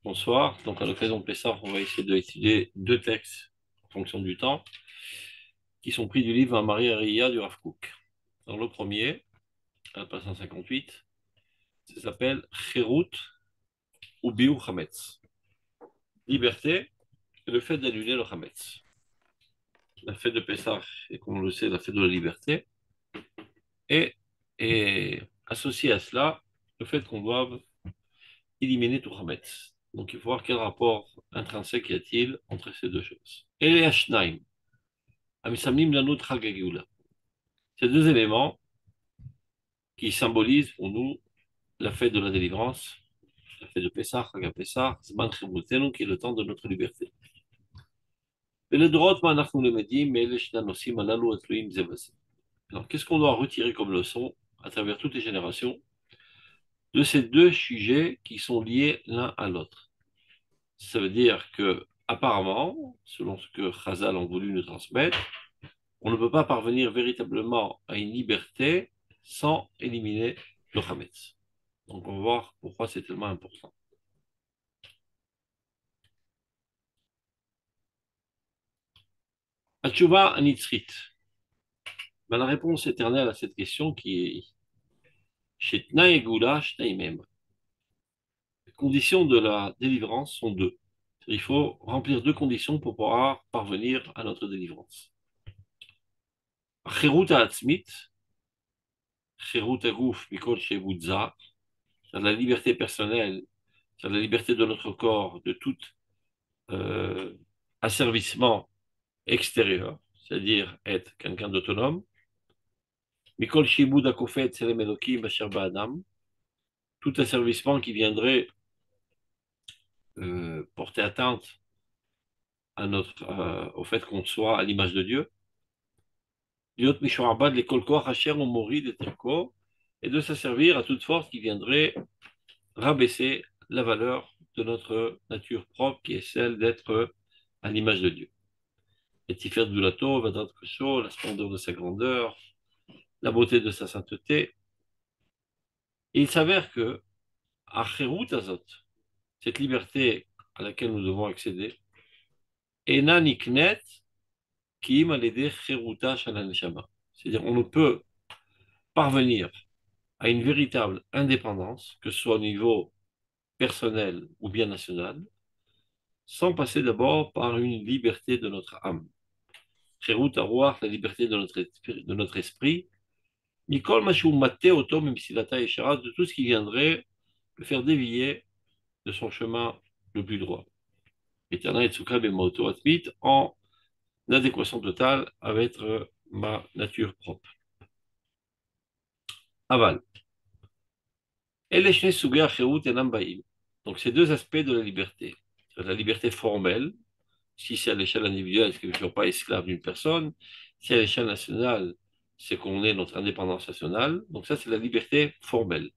Bonsoir. Donc, à l'occasion de Pessah, on va essayer d'étudier deux textes en fonction du temps qui sont pris du livre Marie Ria du Rav Kook. Dans le premier, à la page 158, ça s'appelle Cherut ou Biur Hametz. Liberté et le fait d'annuler le Hametz. La fête de Pessah est, comme on le sait, la fête de la liberté et associé à cela, le fait qu'on doive éliminer tout Hametz. Donc, il faut voir quel rapport intrinsèque y a-t-il entre ces deux choses. Et les Hashnaim. Amisamim Lanut Chagagioula. Ces deux éléments qui symbolisent pour nous la fête de la délivrance, la fête de Pessah, Chag Pessah, Zman Chemutenu, qui est le temps de notre liberté. Et le drot, Manachnu Lemedim, mais Shnanosim Alalu Atluim Zevase. Alors, qu'est-ce qu'on doit retirer comme leçon à travers toutes les générations de ces deux sujets qui sont liés l'un à l'autre? Ça veut dire que, apparemment, selon ce que Chazal ont voulu nous transmettre, on ne peut pas parvenir véritablement à une liberté sans éliminer le Hametz. Donc on va voir pourquoi c'est tellement important. Atchouva Anitzrit. Ben, la réponse éternelle à cette question qui est Shetna et Goula, Shnaimem. Les conditions de la délivrance sont deux. Il faut remplir deux conditions pour pouvoir parvenir à notre délivrance. Cherut Atzmit, Cherut Agouf, Mikol Shevudza, la liberté personnelle, la liberté de notre corps, de tout asservissement extérieur, c'est-à-dire être quelqu'un d'autonome. Mikol Shibud Akofet Selem Elokim Basher Ba'adam, tout asservissement qui viendrait porter atteinte à au fait qu'on soit à l'image de Dieu. Liot Mishorabad les Kolkoach Hacher ou Mori de Terko, et de s'asservir à toute force qui viendrait rabaisser la valeur de notre nature propre, qui est celle d'être à l'image de Dieu. Et Tifer Dulato, Vadrat Kosho, la splendeur de sa grandeur, la beauté de sa sainteté. Et il s'avère que, à Cherut Azot, cette liberté à laquelle nous devons accéder, Ena Niknet Kim Alede Cheruta Shalal Neshama. C'est-à-dire, on ne peut parvenir à une véritable indépendance, que ce soit au niveau personnel ou bien national, sans passer d'abord par une liberté de notre âme. Cherut Aruach, la liberté de notre esprit, Mikol Mashu Mate Otom Msilata Eshara, de tout ce qui viendrait le faire dévier de son chemin le plus droit. Éternel et Tsukha Bemoto Atmit, en adéquation totale avec ma nature propre. Aval. Donc, ces deux aspects de la liberté. La liberté formelle, si c'est à l'échelle individuelle, c'est que nous ne sommes pas esclaves d'une personne. Si à l'échelle nationale, c'est qu'on ait notre indépendance nationale. Donc, ça, c'est la liberté formelle.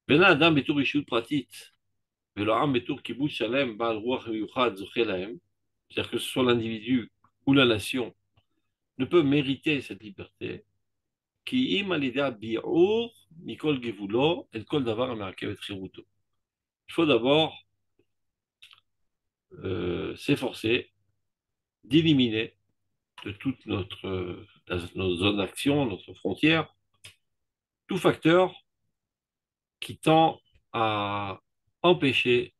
C'est-à-dire que ce soit l'individu ou la nation ne peut mériter cette liberté. Il faut d'abord s'efforcer d'éliminer de toute notre zone d'action, notre frontière, tout facteur qui tend à empêcher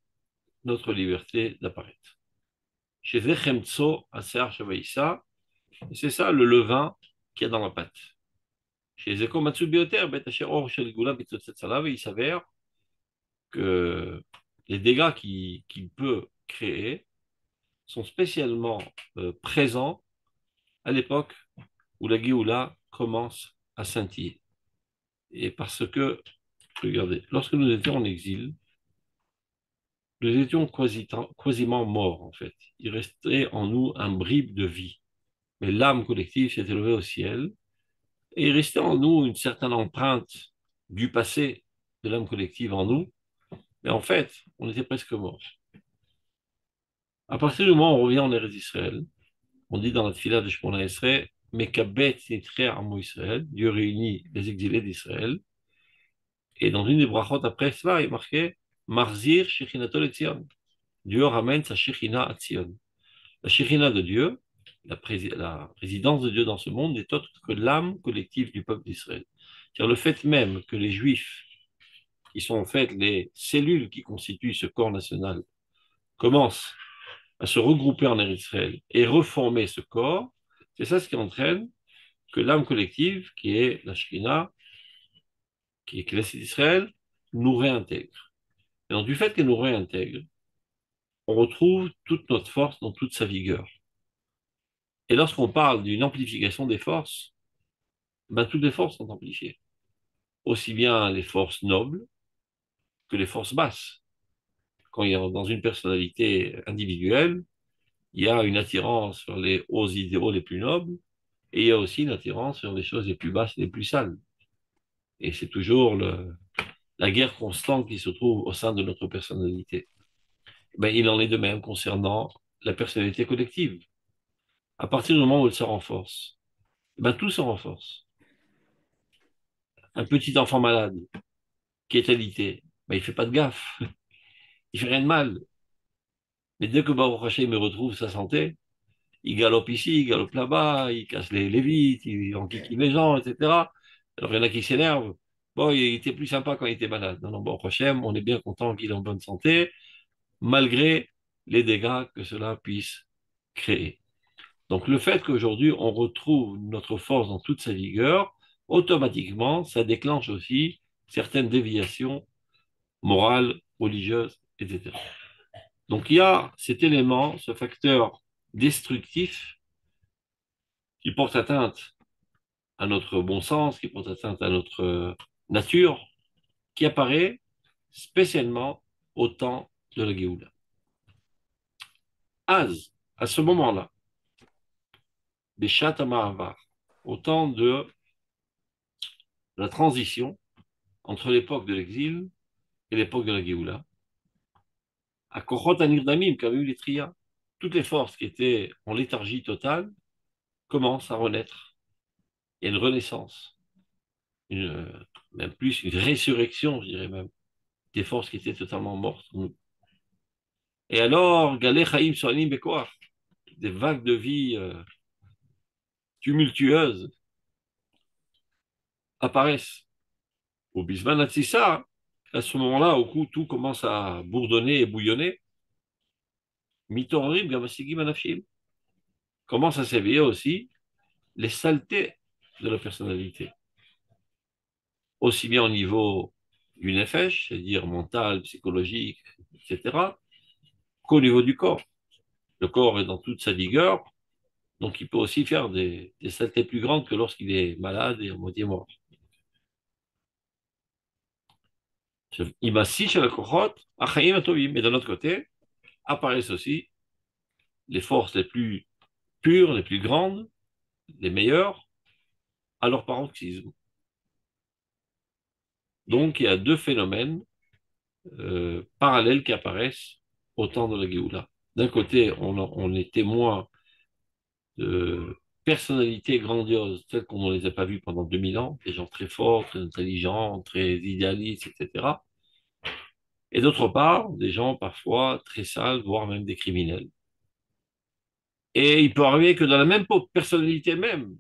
notre liberté d'apparaître. Chez Zechemtso, Aser Shavaïsa, c'est ça le levain qu'il y a dans la pâte. Chez Zeko Matsubioter, Betacher Or Shel Gula Bitotset Salav, il s'avère que les dégâts qu'il peut créer sont spécialement présents à l'époque où la Géoula commence à scintiller. Et parce que, regardez, lorsque nous étions en exil, nous étions quasiment morts, en fait. Il restait en nous un bribe de vie. Mais l'âme collective s'est élevée au ciel et il restait en nous une certaine empreinte du passé de l'âme collective en nous. Mais en fait, on était presque morts. À partir du moment où on revient en Eretz Israël, on dit dans la Tfila de Shmona Esrei, Mekabet Nitre Amo Israël, Dieu réunit les exilés d'Israël. Et dans une des brachot après cela, il est marqué Marzir Shechinato Etzion. Dieu ramène sa Shechina à Tzion. La Shechina de Dieu, la résidence de Dieu dans ce monde, n'est autre que l'âme collective du peuple d'Israël. C'est-à-dire le fait même que les Juifs, qui sont en fait les cellules qui constituent ce corps national, commencent à se regrouper en Israël et reformer ce corps, c'est ça ce qui entraîne que l'âme collective, qui est la Shekhinah, qui est classée d'Israël, nous réintègre. Et donc, du fait qu'elle nous réintègre, on retrouve toute notre force dans toute sa vigueur. Et lorsqu'on parle d'une amplification des forces, ben, toutes les forces sont amplifiées. Aussi bien les forces nobles que les forces basses. Quand il y a dans une personnalité individuelle, il y a une attirance sur les hauts idéaux les plus nobles, et il y a aussi une attirance sur les choses les plus basses et les plus sales. Et c'est toujours la guerre constante qui se trouve au sein de notre personnalité. Ben, il en est de même concernant la personnalité collective. À partir du moment où elle se renforce, ben, tout se renforce. Un petit enfant malade qui est alité, ben, il fait pas de gaffe, il fait rien de mal. Mais dès que Baruch Hashem me retrouve sa santé, il galope ici, il galope là-bas, il casse les vitres, il enquiquine les gens, etc. Alors il y en a qui s'énervent. Bon, il était plus sympa quand il était malade. Non, non, Baruch Hashem, on est bien content qu'il est en bonne santé, malgré les dégâts que cela puisse créer. Donc le fait qu'aujourd'hui on retrouve notre force dans toute sa vigueur, automatiquement, ça déclenche aussi certaines déviations morales, religieuses, etc. Donc il y a cet élément, ce facteur destructif qui porte atteinte à notre bon sens, qui porte atteinte à notre nature, qui apparaît spécialement au temps de la Géoula. À ce moment-là, Beshat HaMa'avar, au temps de la transition entre l'époque de l'exil et l'époque de la Géoula, à Kochot Anirdamim, qu'a eu les Tria, toutes les forces qui étaient en léthargie totale commencent à renaître. Il y a une renaissance, même plus une résurrection, je dirais même, des forces qui étaient totalement mortes. Et alors, Galeh Chaim Soanim Bekoach, des vagues de vie tumultueuses apparaissent. Au Bisman Hatzissa, à ce moment-là, au coup, tout commence à bourdonner et bouillonner. Mitorim Gamasigim Anafshim. Commence à s'éveiller aussi les saletés de la personnalité. Aussi bien au niveau du nefesh, c'est-à-dire mental, psychologique, etc., qu'au niveau du corps. Le corps est dans toute sa vigueur, donc il peut aussi faire des saletés plus grandes que lorsqu'il est malade et à moitié mort. Mais de l'autre côté, apparaissent aussi les forces les plus pures, les plus grandes, les meilleures, à leur paroxysme. Donc il y a deux phénomènes parallèles qui apparaissent au temps de la Géoula. D'un côté, on est témoin de personnalités grandioses telles qu'on ne les a pas vues pendant 2000 ans, des gens très forts, très intelligents, très idéalistes, etc. Et d'autre part, des gens parfois très sales, voire même des criminels. Et il peut arriver que dans la même personnalité même,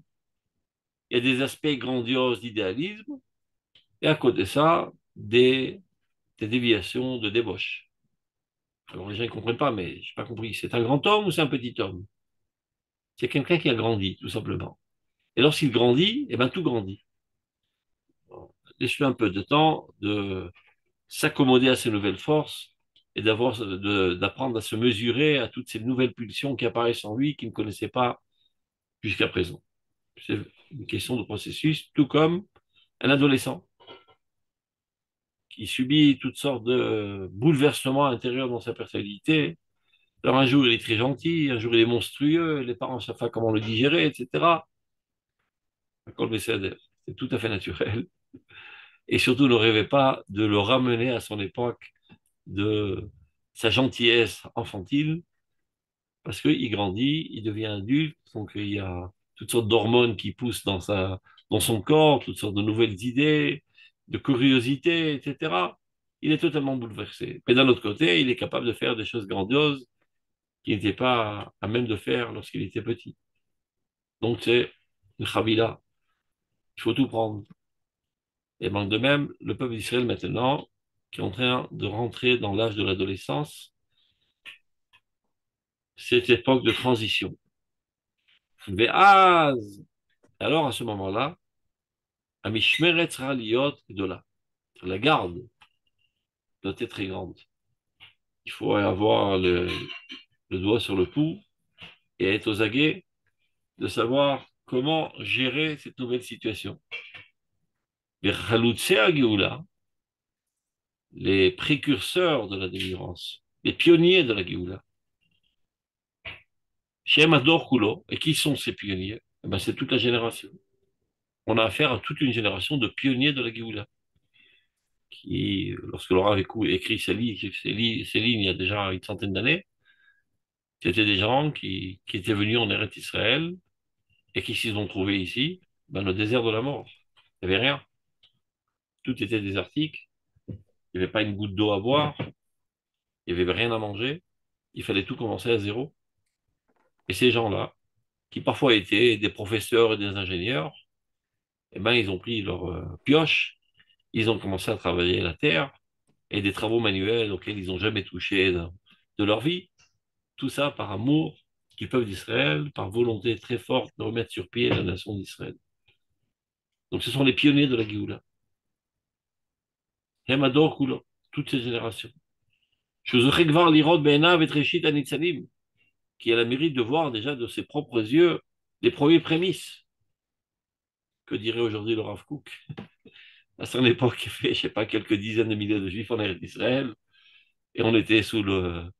il y a des aspects grandioses d'idéalisme, et à côté de ça, des déviations de débauche. Alors les gens ne comprennent pas, mais je n'ai pas compris. C'est un grand homme ou c'est un petit homme? C'est quelqu'un qui a grandi, tout simplement. Et lorsqu'il grandit, eh ben, tout grandit. Laisse-lui un peu de temps de s'accommoder à ces nouvelles forces et d'apprendre à se mesurer à toutes ces nouvelles pulsions qui apparaissent en lui qu'il ne connaissait pas jusqu'à présent. C'est une question de processus, tout comme un adolescent qui subit toutes sortes de bouleversements intérieurs dans sa personnalité. Alors un jour il est très gentil, un jour il est monstrueux, les parents ne savent pas comment le digérer, etc. C'est tout à fait naturel. Et surtout ne rêvez pas de le ramener à son époque de sa gentillesse infantile, parce qu'il grandit, il devient adulte, donc il y a toutes sortes d'hormones qui poussent dans son corps, toutes sortes de nouvelles idées, de curiosité, etc. il est totalement bouleversé. Mais d'un autre côté, il est capable de faire des choses grandioses qu'il n'était pas à même de faire lorsqu'il était petit. Donc c'est une chavila, il faut tout prendre. Et donc de même, le peuple d'Israël maintenant, qui est en train de rentrer dans l'âge de l'adolescence, c'est cette époque de transition. Ve'az, alors à ce moment-là, Amishmeret sera liot de là. La garde doit être très grande. Il faut avoir le doigt sur le pouls et être aux aguets de savoir comment gérer cette nouvelle situation. Les Chaloutse Géoula, les précurseurs de la délivrance, les pionniers de la Géoula, Shem Ador Kulo, et qui sont ces pionniers? Eh ben, c'est toute la génération. On a affaire à toute une génération de pionniers de la Géoula, qui, lorsque Laura avait écrit ces lignes il y a déjà une centaine d'années, c'était des gens qui étaient venus en Eretz Israël et qui s'y sont trouvés ici, dans le désert de la mort. Il n'y avait rien. Tout était désertique. Il n'y avait pas une goutte d'eau à boire. Il n'y avait rien à manger. Il fallait tout commencer à zéro. Et ces gens-là, qui parfois étaient des professeurs et des ingénieurs, eh ben, ils ont pris leur pioche, ils ont commencé à travailler la terre et des travaux manuels auxquels ils n'ont jamais touché de leur vie. Tout ça par amour du peuple d'Israël, par volonté très forte de remettre sur pied la nation d'Israël. Donc ce sont les pionniers de la Géoula. Hemador Kulo, toutes ces générations. Shuzurikvar Lirod Be'enav et Treshit Anitzanim, qui a le mérite de voir déjà de ses propres yeux les premiers prémices. Que dirait aujourd'hui le Rav Kook? À son époque, il fait, je sais pas, quelques dizaines de milliers de juifs en Eretz d'Israël, et on était sous la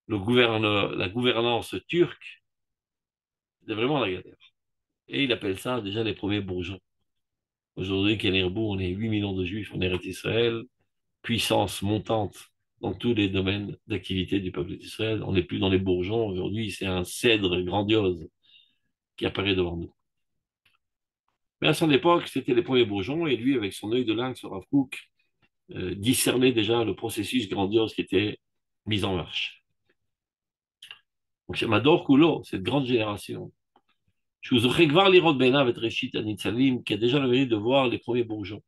gouvernance turque, c'était vraiment la galère. Et il appelle ça déjà les premiers bourgeons. Aujourd'hui, Kenerbou, on est 8 millions de juifs en Eretz d'Israël, puissance montante dans tous les domaines d'activité du peuple d'Israël. On n'est plus dans les bourgeons, aujourd'hui, c'est un cèdre grandiose qui apparaît devant nous. Mais à son époque, c'était les premiers bourgeons, et lui, avec son œil de lynx, Rav Kook, discernait déjà le processus grandiose qui était mis en marche. Donc, chez Mador Kulo, cette grande génération, je vous aurais voir l'Irod Benav et Reshit Anitzalim, qui a déjà le mérite de voir les premiers bourgeons,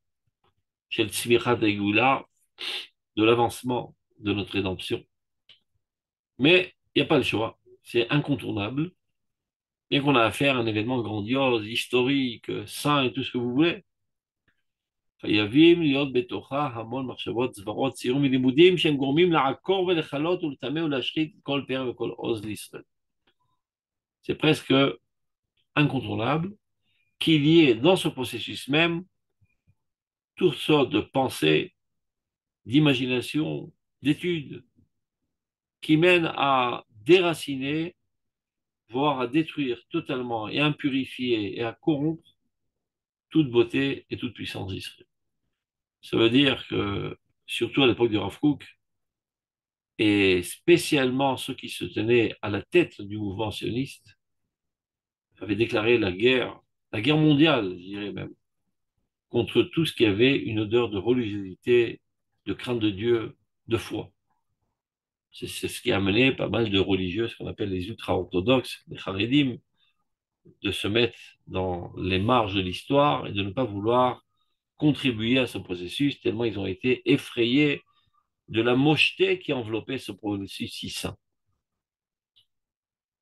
chez le Tzimichat Egula, de l'avancement de notre rédemption. Mais il n'y a pas le choix, c'est incontournable, bien qu'on a affaire à un événement grandiose, historique, saint et tout ce que vous voulez. חייבים להיות בתוכה המון מחשבות, סברות, ציורים ולימודים שהם גורמים לעקור ולכלות ולטמא ולהשחית כל פר וכל עוז לישראל. C'est presque incontournable qu'il y ait dans ce processus même toutes sortes de pensées, d'imagination, d'études qui mènent à déraciner, voire à détruire totalement et à impurifier et à corrompre toute beauté et toute puissance d'Israël. Ça veut dire que, surtout à l'époque du Rav Kook, et spécialement ceux qui se tenaient à la tête du mouvement sioniste, avaient déclaré la guerre mondiale, je dirais même, contre tout ce qui avait une odeur de religiosité, de crainte de Dieu, de foi. C'est ce qui a amené pas mal de religieux, ce qu'on appelle les ultra-orthodoxes, les Haredim, de se mettre dans les marges de l'histoire et de ne pas vouloir contribuer à ce processus, tellement ils ont été effrayés de la mocheté qui enveloppait ce processus si saint.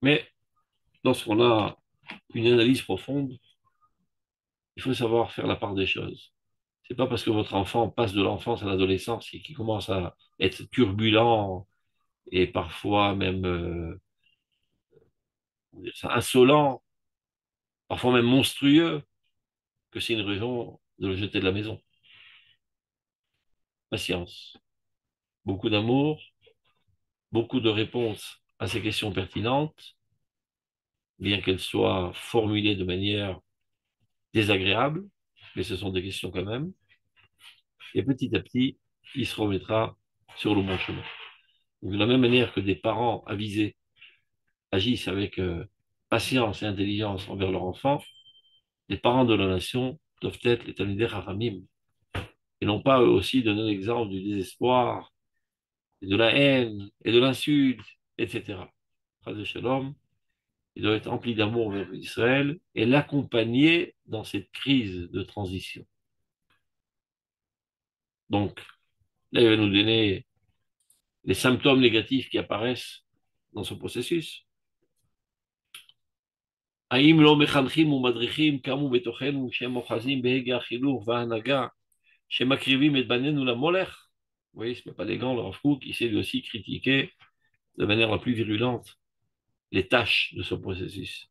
Mais lorsqu'on a une analyse profonde, il faut savoir faire la part des choses. C'est pas parce que votre enfant passe de l'enfance à l'adolescence et qu'il commence à être turbulent et parfois même insolent, parfois même monstrueux, que c'est une raison de le jeter de la maison. Patience, beaucoup d'amour, beaucoup de réponses à ces questions pertinentes, bien qu'elles soient formulées de manière désagréable, mais ce sont des questions quand même. Et petit à petit, il se remettra sur le bon chemin. Donc, de la même manière que des parents avisés agissent avec patience et intelligence envers leur enfant, les parents de la nation doivent être les Talmidei Chachamim, et non pas eux aussi donner l'exemple du désespoir, et de la haine, et de l'insulte, etc. Phrase de Shalom, il doit être empli d'amour vers Israël et l'accompagner dans cette crise de transition. Donc, là, il va nous donner les symptômes négatifs qui apparaissent dans ce processus. האם לא מחנכים ומדריכים קמו בתוכנו שהם אוחזים בהגה החינוך וההנהגה שמקריבים את בנינו למולך? Vous voyez, ce n'est pas les grands, le Rav Kook, qui essaie aussi critiquer de manière la plus virulente les tâches de ce processus.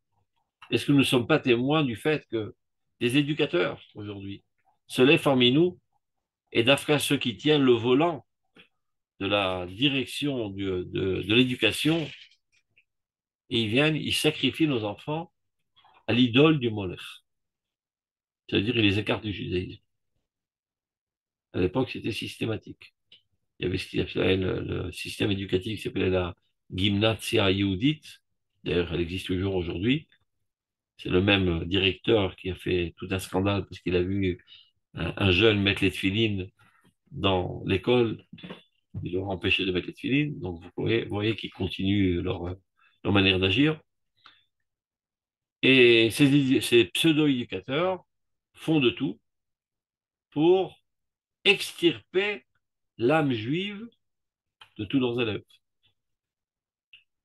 Est-ce que nous ne sommes pas témoins du fait que des éducateurs, aujourd'hui, se lèvent parmi nous et d'après ceux qui tiennent le volant de la direction de l'éducation, et ils viennent, ils sacrifient nos enfants à l'idole du Molech. C'est-à-dire, ils les écartent du judaïsme. À l'époque, c'était systématique. Il y avait ce qu'il appelait le système éducatif qui s'appelait la Gymnasia Yehudit. D'ailleurs, elle existe toujours aujourd'hui. C'est le même directeur qui a fait tout un scandale parce qu'il a vu un jeune mettre les tefilines dans l'école. Il leur a empêché de mettre les tefilines. Donc, vous voyez qu'ils continuent leur manière d'agir. Et ces pseudo-éducateurs font de tout pour extirper l'âme juive de tous leurs élèves.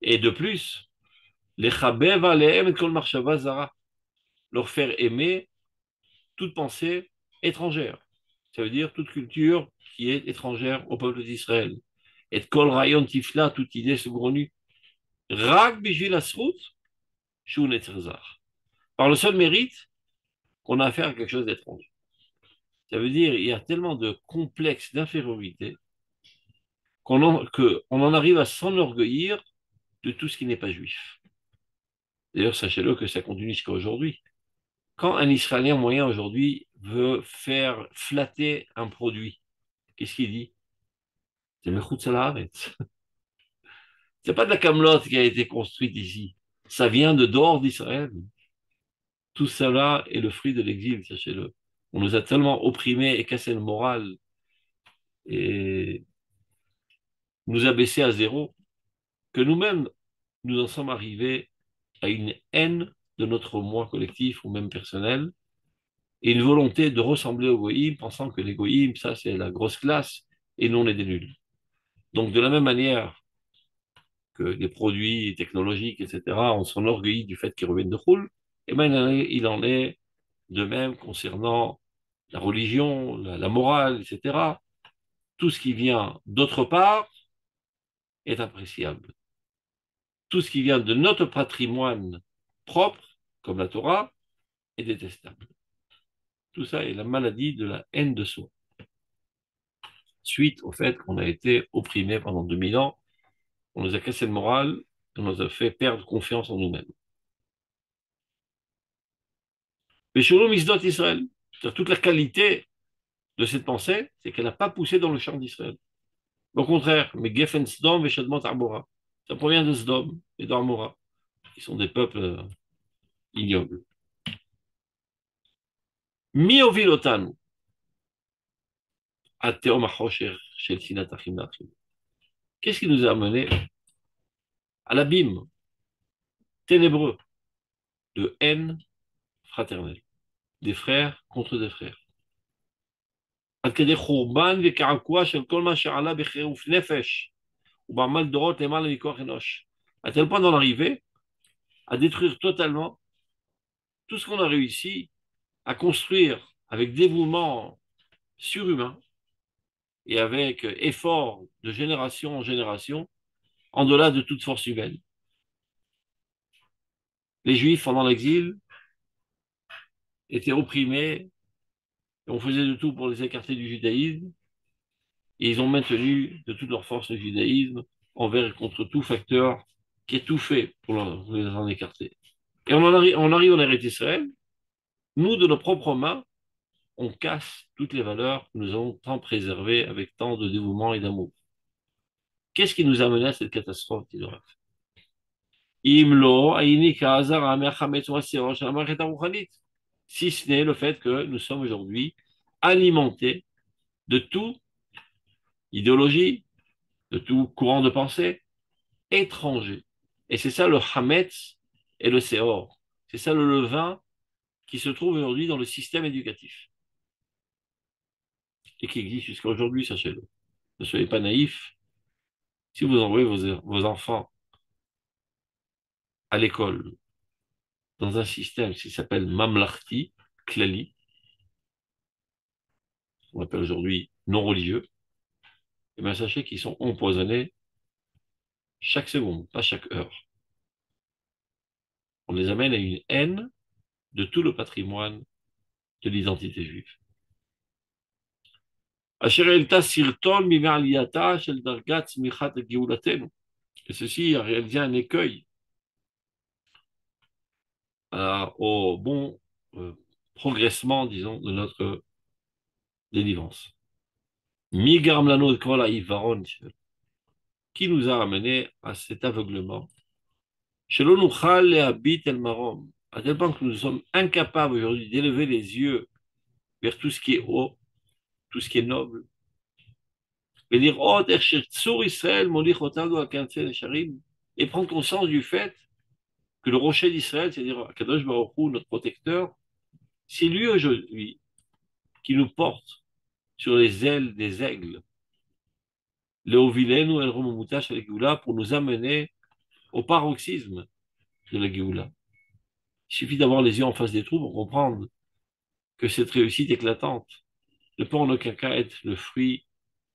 Et de plus, les chabev alehem et kol marshava zara, leur faire aimer toute pensée étrangère. Ça veut dire toute culture qui est étrangère au peuple d'Israël. Et kol rayon tifla, toute idée saugrenue. Rak bijvil asrut, shu netzerzar. Par le seul mérite qu'on a affaire à quelque chose d'étrange. Ça veut dire qu'il y a tellement de complexes d'infériorité qu'on en arrive à s'enorgueillir de tout ce qui n'est pas juif. D'ailleurs, sachez-le que ça continue jusqu'à aujourd'hui. Quand un Israélien moyen aujourd'hui veut faire flatter un produit, qu'est-ce qu'il dit? C'est Mechutz Haaretz. C'est pas de la camelote qui a été construite ici. Ça vient de dehors d'Israël. Tout cela est le fruit de l'exil, sachez-le. On nous a tellement opprimés et cassé le moral et nous a baissé à zéro que nous-mêmes, nous en sommes arrivés à une haine de notre moi collectif ou même personnel et une volonté de ressembler au goïm, pensant que les goïm, ça c'est la grosse classe et nous on est des nuls. Donc de la même manière que les produits technologiques, etc., on s'enorgueillit du fait qu'ils reviennent de Khoul, et bien il en est de même concernant la religion, la morale, etc. Tout ce qui vient d'autre part est appréciable. Tout ce qui vient de notre patrimoine propre, comme la Torah, est détestable. Tout ça est la maladie de la haine de soi, suite au fait qu'on a été opprimé pendant 2000 ans, on nous a cassé le moral, on nous a fait perdre confiance en nous-mêmes. Mais Shalom Isdot Israël, toute la qualité de cette pensée, c'est qu'elle n'a pas poussé dans le champ d'Israël. Au contraire, mais Geffen Sdom et Shadmot Arbora, ça provient de Sdom et d'Armora, qui sont des peuples ignobles. Mi ovilotanu, ateom achosher shel sinat achim lachim. Qu'est-ce qui nous a amené à l'abîme ténébreux de haine fraternelle, des frères contre des frères? עד כדי חורבן וקעקוע של כל מה שעלה בחירוף נפש ובעמל דורות למעלה מכוח אנוש. À tel point d'en arriver à détruire totalement tout ce qu'on a réussi à construire avec dévouement surhumain et avec effort de génération en génération, en delà de toute force humaine. Les Juifs, pendant l'exil, étaient opprimés, et on faisait de tout pour les écarter du judaïsme, et ils ont maintenu de toute leur force le judaïsme envers et contre tout facteur qui est tout fait pour les en écarter. Et on arrive en Eretz Israël, nous, de nos propres mains, on casse toutes les valeurs que nous avons tant préservées avec tant de dévouement et d'amour. Qu'est-ce qui nous a mené à cette catastrophe, dit le Rav? Si ce n'est le fait que nous sommes aujourd'hui alimentés de toute idéologie, de tout courant de pensée étranger. Et c'est ça le Hametz et le Seor. C'est ça le levain qui se trouve aujourd'hui dans le système éducatif et qui existe jusqu'à aujourd'hui, sachez-le. Ne soyez pas naïfs. Si vous envoyez vos enfants à l'école dans un système qui s'appelle Mamlarti, Klali, on appelle aujourd'hui non religieux, et bien sachez qu'ils sont empoisonnés chaque seconde, pas chaque heure. On les amène à une haine de tout le patrimoine de l'identité juive. Et ceci a réalisé un écueil au bon progressement, disons, de notre délivrance. Qui nous a amené à cet aveuglement? À tel point que nous sommes incapables aujourd'hui d'élever les yeux vers tout ce qui est haut, tout ce qui est noble, et dire, oh, Israël, et prendre conscience du fait que le rocher d'Israël, c'est-à-dire Kadosh Baruch Hu, notre protecteur, c'est lui aujourd'hui qui nous porte sur les ailes des aigles, Léovilenu El Romomutash El Géoula, pour nous amener au paroxysme de la Géoula. Il suffit d'avoir les yeux en face des trous pour comprendre que cette réussite éclatante ne peut en aucun cas être le fruit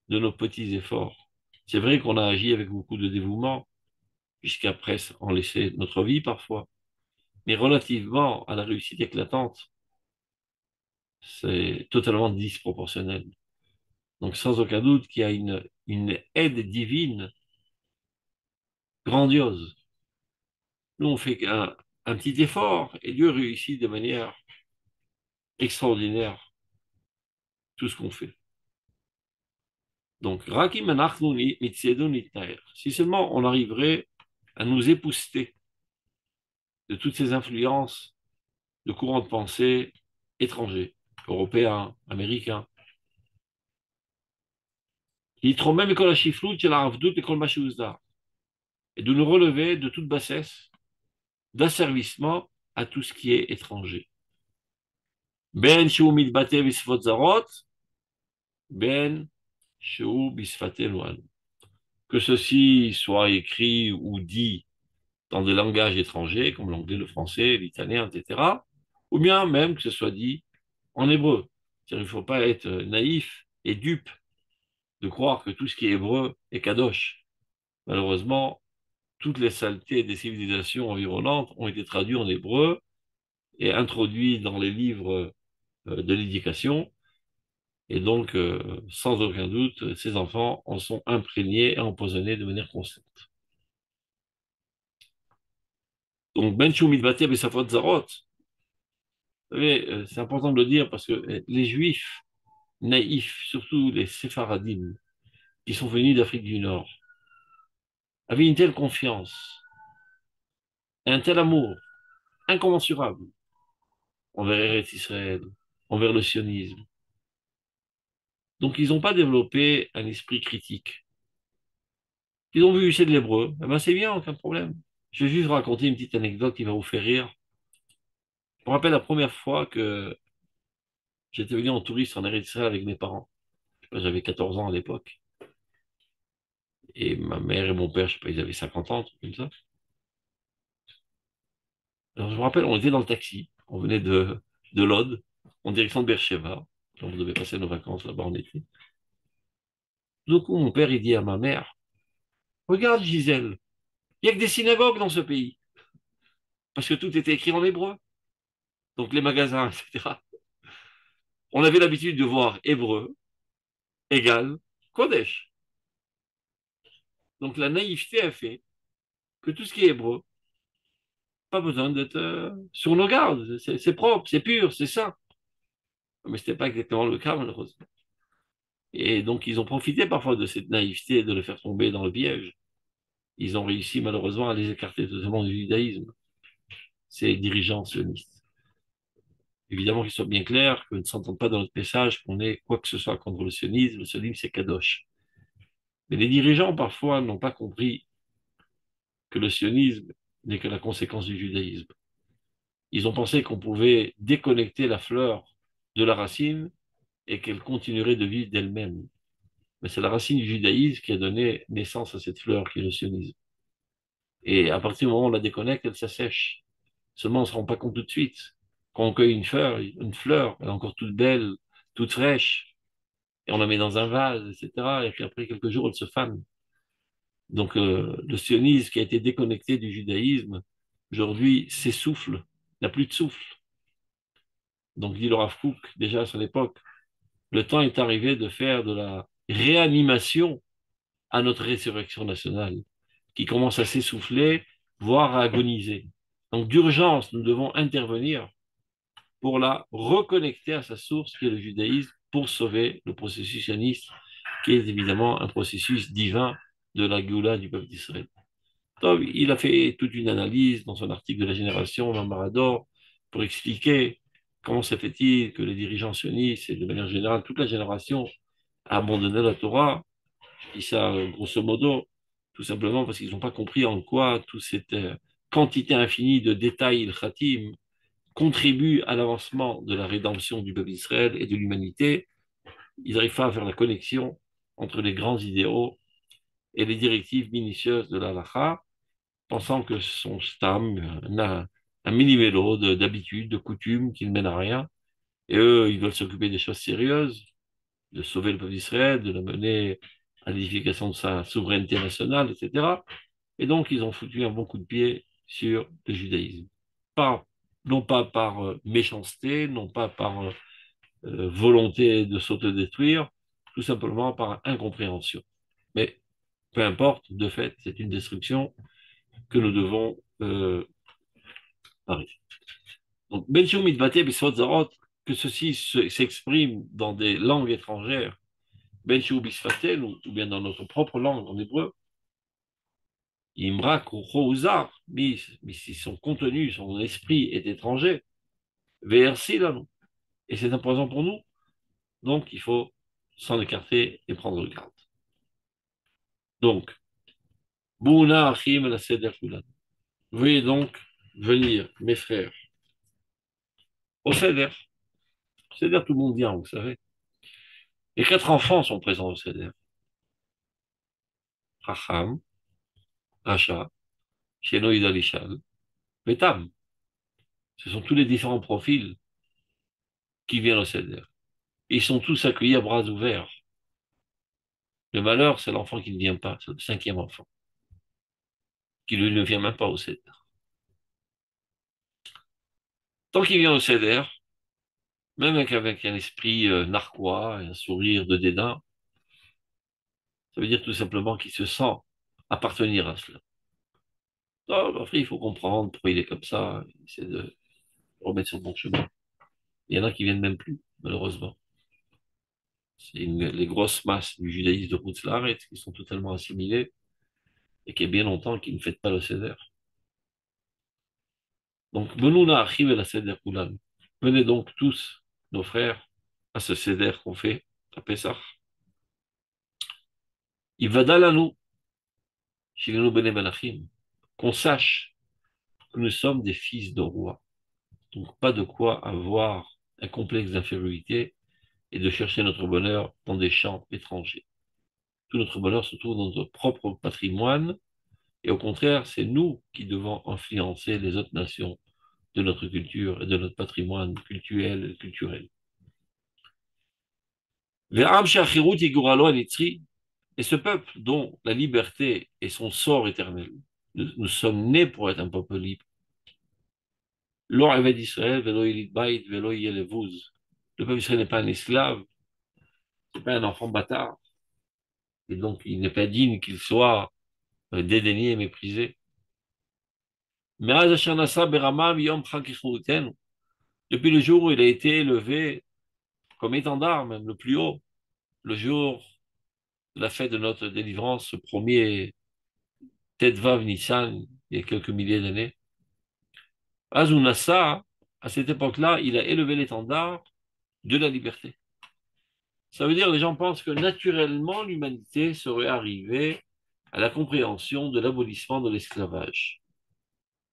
de nos petits efforts. C'est vrai qu'on a agi avec beaucoup de dévouement, jusqu'à presque en laisser notre vie parfois, mais relativement à la réussite éclatante, c'est totalement disproportionnel. Donc sans aucun doute qu'il y a une aide divine grandiose. Nous, on fait un petit effort et Dieu réussit de manière extraordinaire tout ce qu'on fait. Donc, si seulement on arriverait à nous épousseter de toutes ces influences de courants de pensée étrangers, européens, américains, et de nous relever de toute bassesse, d'asservissement à tout ce qui est étranger. Ben ben que ceci soit écrit ou dit dans des langages étrangers, comme l'anglais, le français, l'italien, etc., ou bien même que ce soit dit en hébreu. C'est-à-dire, il ne faut pas être naïf et dupe de croire que tout ce qui est hébreu est kadosh. Malheureusement, toutes les saletés des civilisations environnantes ont été traduites en hébreu et introduites dans les livres de l'éducation. Et donc, sans aucun doute, ces enfants en sont imprégnés et empoisonnés de manière constante. Donc, Ben Mitbate Besafot Zarot, vous savez, c'est important de le dire parce que les Juifs naïfs, surtout les Séfaradim, qui sont venus d'Afrique du Nord, avaient une telle confiance, un tel amour incommensurable envers Eretz Israël, envers le sionisme. Donc, ils n'ont pas développé un esprit critique. Ils ont vu, c'est de l'hébreu. Eh ben, c'est bien, aucun problème. Je vais juste vous raconter une petite anecdote qui va vous faire rire. Je me rappelle la première fois que j'étais venu en touriste en Eretz Israël avec mes parents. Je sais pas, j'avais 14 ans à l'époque. Et ma mère et mon père, je sais pas, ils avaient 50 ans, un truc comme ça. Alors, je me rappelle, on était dans le taxi. On venait de Lod, en direction de Beersheba. Donc, on devait passer nos vacances là-bas en été. Du coup, mon père, il dit à ma mère, regarde Gisèle, il n'y a que des synagogues dans ce pays. Parce que tout était écrit en hébreu. Donc, les magasins, etc. On avait l'habitude de voir hébreu égale Kodesh. Donc, la naïveté a fait que tout ce qui est hébreu, pas besoin d'être sur nos gardes. C'est propre, c'est pur, c'est sain. Mais ce n'était pas exactement le cas, malheureusement. Et donc, ils ont profité parfois de cette naïveté de le faire tomber dans le piège. Ils ont réussi, malheureusement, à les écarter totalement du judaïsme, ces dirigeants sionistes. Évidemment qu'il soit bien clair, que ne s'entende pas dans notre message qu'on ait quoi que ce soit contre le sionisme c'est kadosh. Mais les dirigeants, parfois, n'ont pas compris que le sionisme n'est que la conséquence du judaïsme. Ils ont pensé qu'on pouvait déconnecter la fleur de la racine et qu'elle continuerait de vivre d'elle-même. Mais c'est la racine du judaïsme qui a donné naissance à cette fleur qui est le sionisme. Et à partir du moment où on la déconnecte, elle s'assèche. Seulement, on ne se rend pas compte tout de suite. Quand on cueille une fleur, elle est encore toute belle, toute fraîche, et on la met dans un vase, etc. Et puis après quelques jours, elle se fane. Donc le sionisme qui a été déconnecté du judaïsme, aujourd'hui, s'essouffle, n'a plus de souffle. Donc dit le Rav Kook, déjà à son époque, le temps est arrivé de faire de la réanimation à notre résurrection nationale, qui commence à s'essouffler, voire à agoniser. Donc d'urgence, nous devons intervenir pour la reconnecter à sa source, qui est le judaïsme, pour sauver le processus sioniste, qui est évidemment un processus divin de la Géoula du peuple d'Israël. Donc, il a fait toute une analyse dans son article de la Génération, dans Marador, pour expliquer comment se fait-il que les dirigeants sionistes, et de manière générale toute la génération, a abandonné la Torah. Je dis ça grosso modo, tout simplement parce qu'ils n'ont pas compris en quoi toute cette quantité infinie de détails ilchatim contribue à l'avancement de la rédemption du peuple d'Israël et de l'humanité. Ils n'arrivent pas à faire la connexion entre les grands idéaux et les directives minutieuses de la halakha, pensant que son stam un mini-vélo d'habitude, de coutume, qui ne mène à rien. Et eux, ils veulent s'occuper des choses sérieuses, de sauver le peuple d'Israël, de le mener à l'édification de sa souveraineté nationale, etc. Et donc, ils ont foutu un bon coup de pied sur le judaïsme. Pas, non pas par méchanceté, non pas par volonté de s'autodétruire, tout simplement par incompréhension. Mais peu importe, de fait, c'est une destruction que nous devons arrêter. Donc, Benchou Mitbate Bisot Zarot, que ceci s'exprime dans des langues étrangères, Benchou Bisfatel, ou bien dans notre propre langue, en hébreu, Imrak ou Chouzar, mais si son contenu, son esprit est étranger, VRC là, et c'est un poison pour nous, donc il faut s'en écarter et prendre garde. Donc, Bouna Achim la Seder Kulan. Veuillez donc venir, mes frères, au Seder. Seder, tout le monde vient, vous savez. Les 4 enfants sont présents au Seder. Racham, Racha, Shenoïd Alishal, Betam. Ce sont tous les différents profils qui viennent au Seder. Ils sont tous accueillis à bras ouverts. Le malheur, c'est l'enfant qui ne vient pas, c'est le 5e enfant, qui lui ne vient même pas au Seder. Tant qu'il vient au Seder, même avec un esprit narquois et un sourire de dédain, ça veut dire tout simplement qu'il se sent appartenir à cela. Non, après, il faut comprendre pourquoi il est comme ça, essayer de remettre sur le bon chemin. Il y en a qui viennent même plus, malheureusement. C'est les grosses masses du judaïsme de Hutzlaaretz qui sont totalement assimilées et qui est bien longtemps qui ne fêtent pas le Seder. Donc, Benouna arrive à la Seder Kulan. Venez donc tous, nos frères, à ce Seder qu'on fait à Pessah. Il va nous, chez nous Bene Melachim, qu'on sache que nous sommes des fils de rois. Donc, pas de quoi avoir un complexe d'infériorité et de chercher notre bonheur dans des champs étrangers. Tout notre bonheur se trouve dans notre propre patrimoine, et au contraire, c'est nous qui devons influencer les autres nations de notre culture et de notre patrimoine culturel et culturel. Et ce peuple dont la liberté est son sort éternel, nous sommes nés pour être un peuple libre. Le peuple d'Israël n'est pas un esclave, n'est pas un enfant bâtard, et donc il n'est pas digne qu'il soit dédaigné et méprisé. Depuis le jour où il a été élevé comme étendard, même le plus haut, le jour de la fête de notre délivrance, ce premier Tetvav Nissan, il y a quelques milliers d'années, Azunasa, à cette époque-là, il a élevé l'étendard de la liberté. Ça veut dire, les gens pensent que naturellement, l'humanité serait arrivée à la compréhension de l'abolissement de l'esclavage.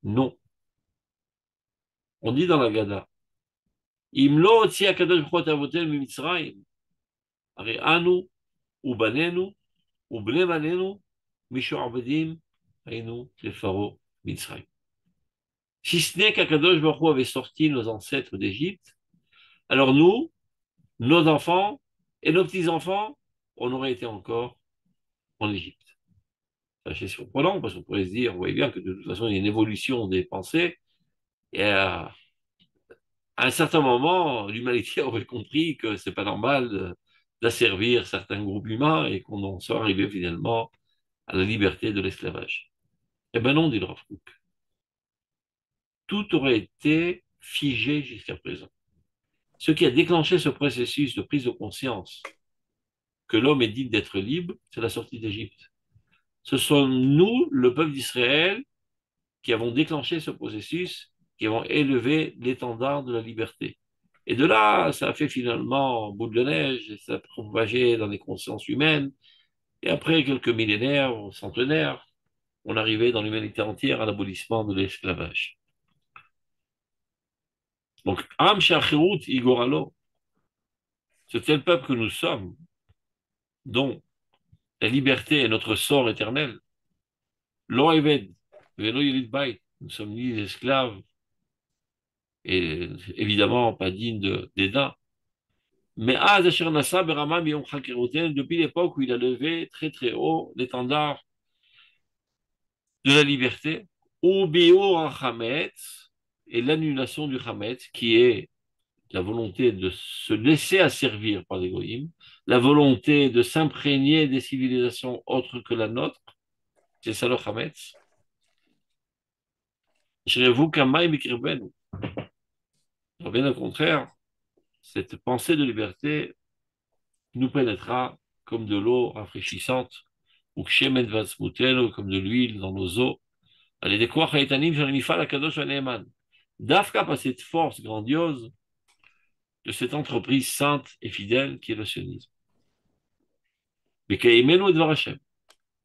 Non. On dit dans la Gada, Imlo otzi akadosh baruch hu avotel mimitzrayim, הרי אנו ובנינו ובני בנינו משועבדים היינו לפרעה מצרים. Si ce n'est qu'Akadosh Baruch Hu avait sorti nos ancêtres d'Égypte, alors nous, nos enfants et nos petits-enfants, on aurait été encore en Égypte. C'est assez surprenant parce qu'on pourrait se dire, vous voyez bien que de toute façon, il y a une évolution des pensées et à un certain moment, l'humanité aurait compris que c'est pas normal d'asservir certains groupes humains et qu'on en soit arrivé finalement à la liberté de l'esclavage. Eh bien non, dit le Rav Kook. Tout aurait été figé jusqu'à présent. Ce qui a déclenché ce processus de prise de conscience que l'homme est digne d'être libre, c'est la sortie d'Égypte. Ce sont nous, le peuple d'Israël, qui avons déclenché ce processus, qui avons élevé l'étendard de la liberté. Et de là, ça a fait finalement boule de neige, et ça a propagé dans les consciences humaines. Et après quelques millénaires, centenaires, on arrivait dans l'humanité entière à l'abolissement de l'esclavage. Donc, Am Shachirut Igoralo, ce tel peuple que nous sommes, dont la liberté est notre sort éternel, Lo Eved, Velo Yelid Bait, nous sommes ni esclaves, et évidemment pas dignes de dédain. Mais Az Asher Nassa Berama Miyom Chakeroten, depuis l'époque où il a levé très très haut l'étendard de la liberté, ou Bio Hametz, et l'annulation du Hametz, qui est la volonté de se laisser asservir par les goïms, la volonté de s'imprégner des civilisations autres que la nôtre, c'est ça le Hametz. Shirez-vous Kamaï Mikirbenu. Bien au contraire, cette pensée de liberté nous pénétrera comme de l'eau rafraîchissante, ou Kshemet Vatzmutel, comme de l'huile dans nos os. Allez, des Koach Haïtanim, Janimifal Akadosh Aneeman. Dafka par cette force grandiose de cette entreprise sainte et fidèle qui est le sionisme. Mais Kaimenu et Dvar Hashem.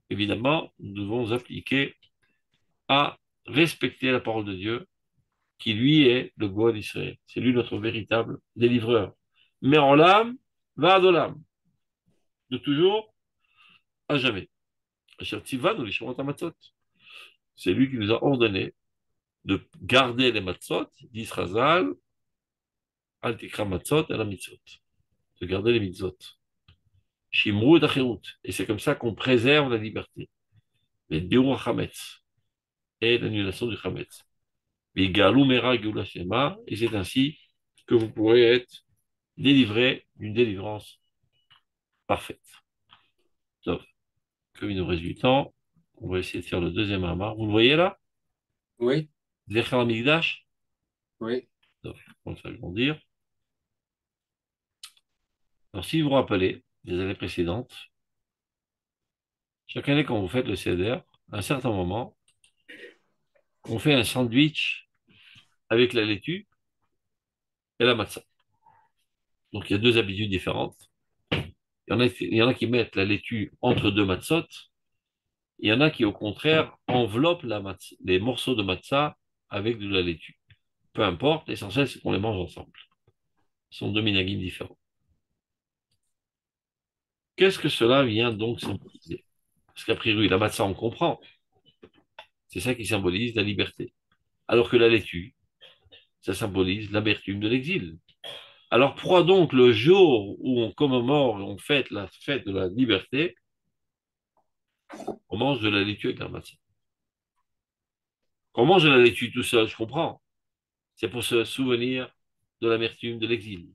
Évidemment, nous devons appliquer à respecter la parole de Dieu, qui lui est le Goa d'Israël. C'est lui notre véritable délivreur. Mais en l'âme, va de l'âme. De toujours à jamais. C'est lui qui nous a ordonné de garder les matzot, d'Israzal, al tikra matzot et la mitzot. De garder les mitzot. Shimru et achirut. Et c'est comme ça qu'on préserve la liberté. Les biur chametz et l'annulation du chametz. Et c'est ainsi que vous pourrez être délivré d'une délivrance parfaite. Sauf comme il nous reste du temps, on va essayer de faire le deuxième amar. Vous le voyez là? Oui, Zecher Amigdash. oui, On va le faire grandir. Alors, si vous vous rappelez des années précédentes, chaque année quand vous faites le CEDER, à un certain moment, on fait un sandwich avec la laitue et la matzah. Donc, il y a deux habitudes différentes. Il y en a qui mettent la laitue entre deux matzot. Il y en a qui, au contraire, enveloppent les morceaux de matzah avec de la laitue. Peu importe, l'essentiel, c'est qu'on les mange ensemble. Ce sont deux minhagim différents. Qu'est-ce que cela vient donc symboliser? Parce qu'a priori, la matzah, on comprend. C'est ça qui symbolise la liberté. Alors que la laitue, ça symbolise l'amertume de l'exil. Alors pourquoi donc le jour où on commémore et on fête la fête de la liberté, on mange de la laitue avec la matzah? On mange de la laitue tout seul, je comprends. C'est pour se souvenir de l'amertume de l'exil.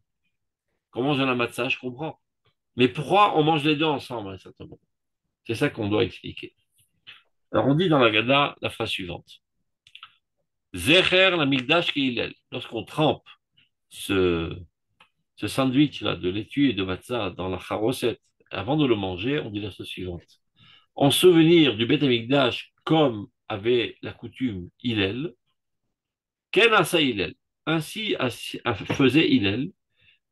Qu'on mange de la matzah, je comprends. Mais pourquoi on mange les deux ensemble à un certain moment? C'est ça qu'on doit expliquer. Alors on dit dans la Gada la phrase suivante. Zecher la migdash keilel. Lorsqu'on trempe ce, ce sandwich-là de laitue et de matzah dans la charosette, avant de le manger, on dit la chose suivante. En souvenir du Beth Amikdash, comme avait la coutume Hillel, Ken Asa Hillel. ainsi faisait Hillel,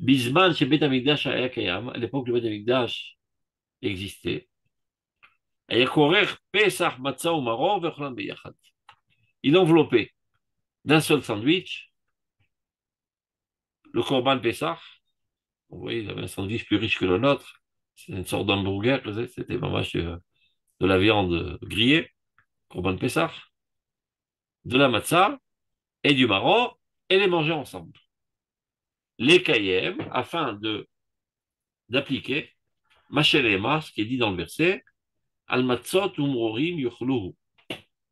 Bisman chez Beth Amikdash Kayam, à l'époque où le Beth Amikdash existait. Pesach, Matzah ou Maror, Vechlan Beyachad. Il enveloppait d'un seul sandwich le Korban Pesach. Vous voyez, il avait un sandwich plus riche que le nôtre. C'est une sorte d'hamburger, c'était vraiment de la viande grillée, Korban Pesach, de la matzah et du maror, et les manger ensemble. Les kayem, afin d'appliquer Machelema, ce qui est dit dans le verset, Al matzot umrorim yuchluhu.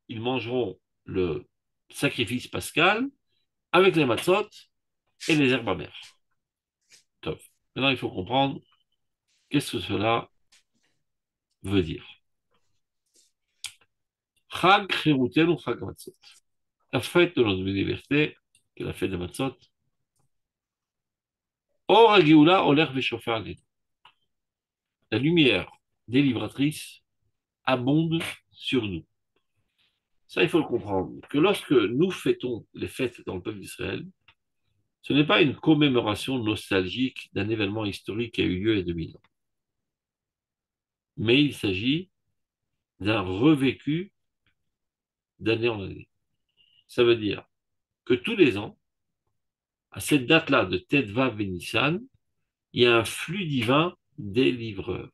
Ils mangeront le sacrifice pascal avec les matzot et les herbes amères. Top. Maintenant, il faut comprendre qu'est-ce que cela veut dire. Chag Cherutenu Chag Matzot. La fête de notre liberté, qui est la fête de Matzot, Or Geoula Oler Veshofer Alenu. La lumière délivratrice abonde sur nous. Ça, il faut le comprendre, que lorsque nous fêtons les fêtes dans le peuple d'Israël, ce n'est pas une commémoration nostalgique d'un événement historique qui a eu lieu il y a 2000 ans, mais il s'agit d'un revécu d'année en année. Ça veut dire que tous les ans, à cette date-là de Tedvav et Nissan, il y a un flux divin des livreurs.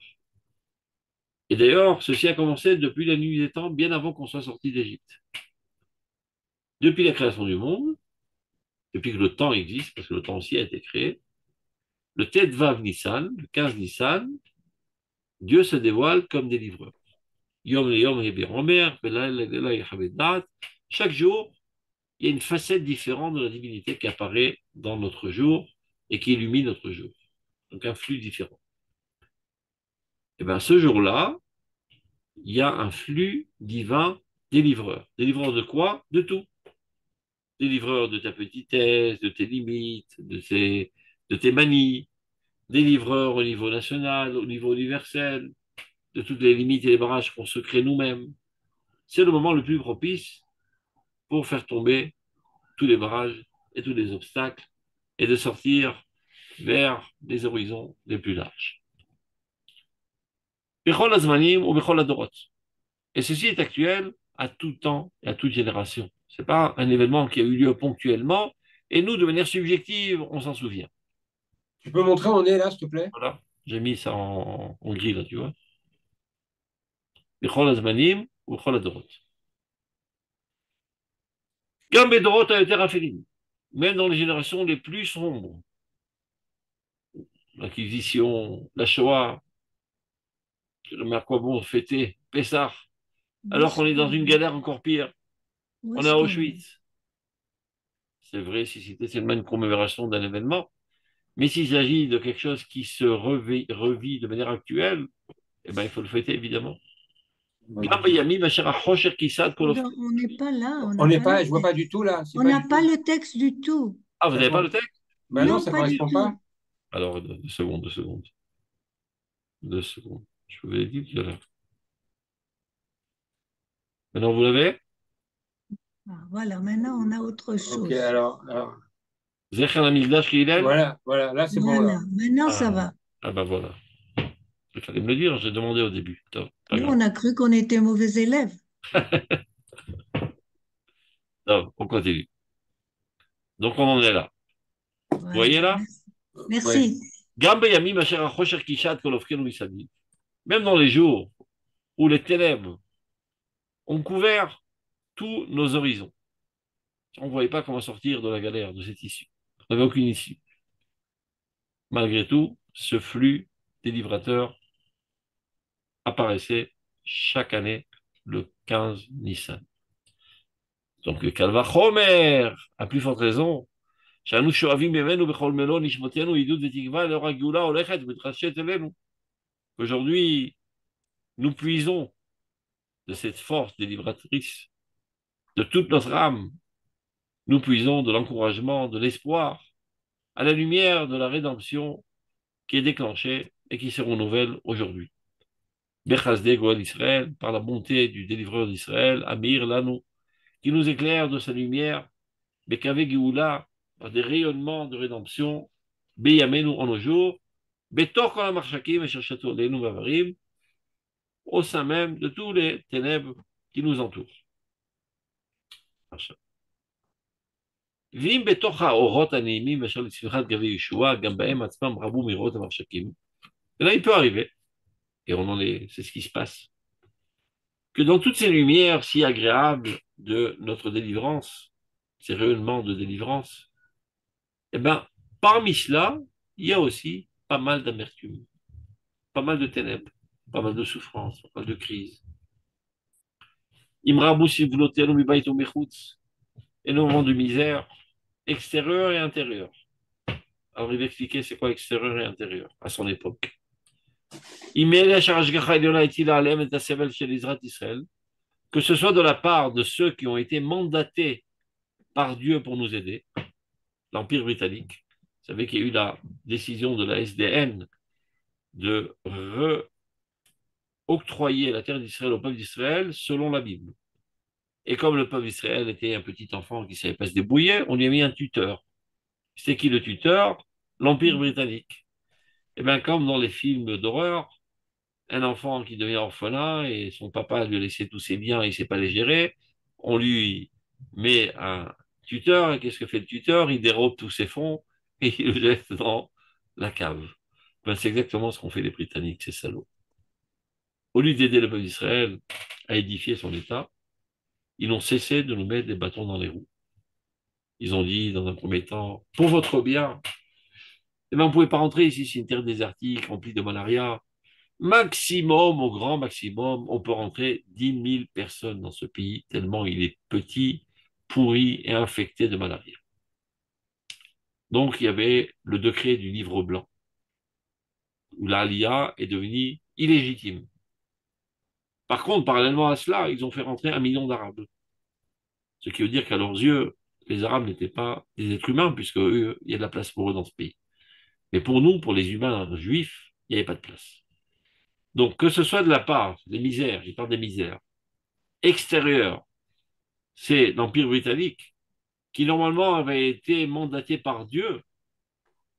Et d'ailleurs, ceci a commencé depuis la nuit des temps, bien avant qu'on soit sorti d'Égypte. Depuis la création du monde, depuis que le temps existe, parce que le temps aussi a été créé, le Tedvav Nissan, le 15 Nissan, Dieu se dévoile comme des livreurs. Yom Yom Omer, chaque jour, il y a une facette différente de la divinité qui apparaît dans notre jour et qui illumine notre jour. Donc un flux différent. Et bien ce jour-là, il y a un flux divin des livreurs. Des livreurs de quoi? De tout. Des livreurs de ta petitesse, de tes limites, de tes manies, des livreurs au niveau national, au niveau universel, de toutes les limites et les barrages qu'on se crée nous-mêmes. C'est le moment le plus propice pour faire tomber tous les barrages et tous les obstacles et de sortir vers les horizons les plus larges. Et ceci est actuel à tout temps et à toute génération. Ce n'est pas un événement qui a eu lieu ponctuellement et nous, de manière subjective, on s'en souvient. Tu peux montrer où on est là, s'il te plaît? Voilà, j'ai mis ça en gris là, tu vois. Bechol Azmanim ou Bechol Adorot. Gam Bedorot a été raffiné, même dans les générations les plus sombres. L'Inquisition, la Shoah, mais à quoi bon fêter Pessah, alors qu'on est dans une galère encore pire. On est à Auschwitz. C'est vrai, si c'était seulement une commémoration d'un événement, mais s'il s'agit de quelque chose qui se revit de manière actuelle, eh ben, il faut le fêter, évidemment. Voilà. Non, on n'est pas là. On n'a n'est pas pas, le je vois pas texte. du tout là. On n'a pas le texte du tout. Ah, vous Ça n'avez pas correspond- le texte? Ben non, Non, ça pas du correspond pas. tout. Alors, 2 secondes, 2 secondes. 2 secondes. Je vous l'ai dit tout à l'heure. Maintenant, vous l'avez? Ah, voilà, maintenant on a autre Ok, chose. alors, Zecher Amigdash Hillel? voilà, là c'est bon Voilà, là. maintenant ça Ah, va. ah ben voilà. Il fallait me le dire, j'ai demandé au début. Top, pas Nous, grave. on a cru qu'on était mauvais élèves. Top, on continue. Donc, on en est là. Vous Voilà, voyez là? Ouais. merci. Gambe Yamim Asher HaChosher Kishat Kolofkenu Isadim. Même dans les jours où les ténèbres ont couvert tous nos horizons, on ne voyait pas comment sortir de la galère, de cette issue. On n'avait aucune issue. Malgré tout, ce flux délivrateur apparaissait chaque année le 15 Nissan. Donc, le Kalvachomer, à plus forte raison, שאנו שואבים ממנו בכל מלוא נשמותינו עידוד ותקווה לאור הגאולה ההולכת ומתחדשת אלינו. Aujourd'hui, nous puisons de cette force délivratrice de toute notre âme, nous puisons de l'encouragement, de l'espoir, à la lumière de la rédemption qui est déclenchée et qui se renouvelle aujourd'hui. Bechazde Goel Israël, par la bonté du délivreur d'Israël, Amir Lanu, qui nous éclaire de sa lumière, Bekave Geoula, par des rayonnements de rédemption, Beyamenu en nos jours, Betor Kol HaMarshakim et Cherchato Leinu Vavarim, au sein même de tous les ténèbres qui nous entourent. ואם בתוך האורות הנעימים אשר לצמיחת גבי ישוע, גם בהם עצמם רבו מראות המרשקים. Et là, il peut arriver, et c'est ce qui se passe, que dans toutes ces lumières si agréables de notre délivrance, ces rayonnements de délivrance, eh bien, parmi cela, il y a aussi pas mal d'amertume, pas mal de ténèbres, pas mal de souffrances, pas mal de crises. Imrabu sivlotenu mibayt umechutz, énormément de misère, extérieure et intérieure. Alors, il va expliquer c'est quoi extérieur et intérieur à son époque. Que ce soit de la part de ceux qui ont été mandatés par Dieu pour nous aider, l'Empire britannique. Vous savez qu'il y a eu la décision de la SDN de octroyer la terre d'Israël au peuple d'Israël selon la Bible. Et comme le peuple d'Israël était un petit enfant qui ne savait pas se débrouiller, on lui a mis un tuteur. C'était qui le tuteur? L'Empire britannique. Et bien, comme dans les films d'horreur, un enfant qui devient orphelin et son papa lui a laissé tous ses biens et il ne sait pas les gérer, on lui met un tuteur, et qu'est-ce que fait le tuteur? Il dérobe tous ses fonds et il le jette dans la cave. Ben, c'est exactement ce qu'ont fait les Britanniques, ces salauds. Au lieu d'aider le peuple d'Israël à édifier son État, ils n'ont cessé de nous mettre des bâtons dans les roues. Ils ont dit, dans un premier temps, pour votre bien, eh ben, vous ne pouvez pas rentrer ici, c'est une terre désertique, remplie de malaria. Maximum, au grand maximum, on peut rentrer 10 000 personnes dans ce pays, tellement il est petit, pourri et infecté de malaria. Donc, il y avait le décret du livre blanc, où l'Aliyah est devenue illégitime. Par contre, parallèlement à cela, ils ont fait rentrer 1 million d'Arabes. Ce qui veut dire qu'à leurs yeux, les Arabes n'étaient pas des êtres humains, puisque eux, il y a de la place pour eux dans ce pays. Mais pour nous, pour les humains juifs, il n'y avait pas de place. Donc, que ce soit de la part des misères, il parle des misères, extérieures, c'est l'Empire britannique, qui normalement avait été mandaté par Dieu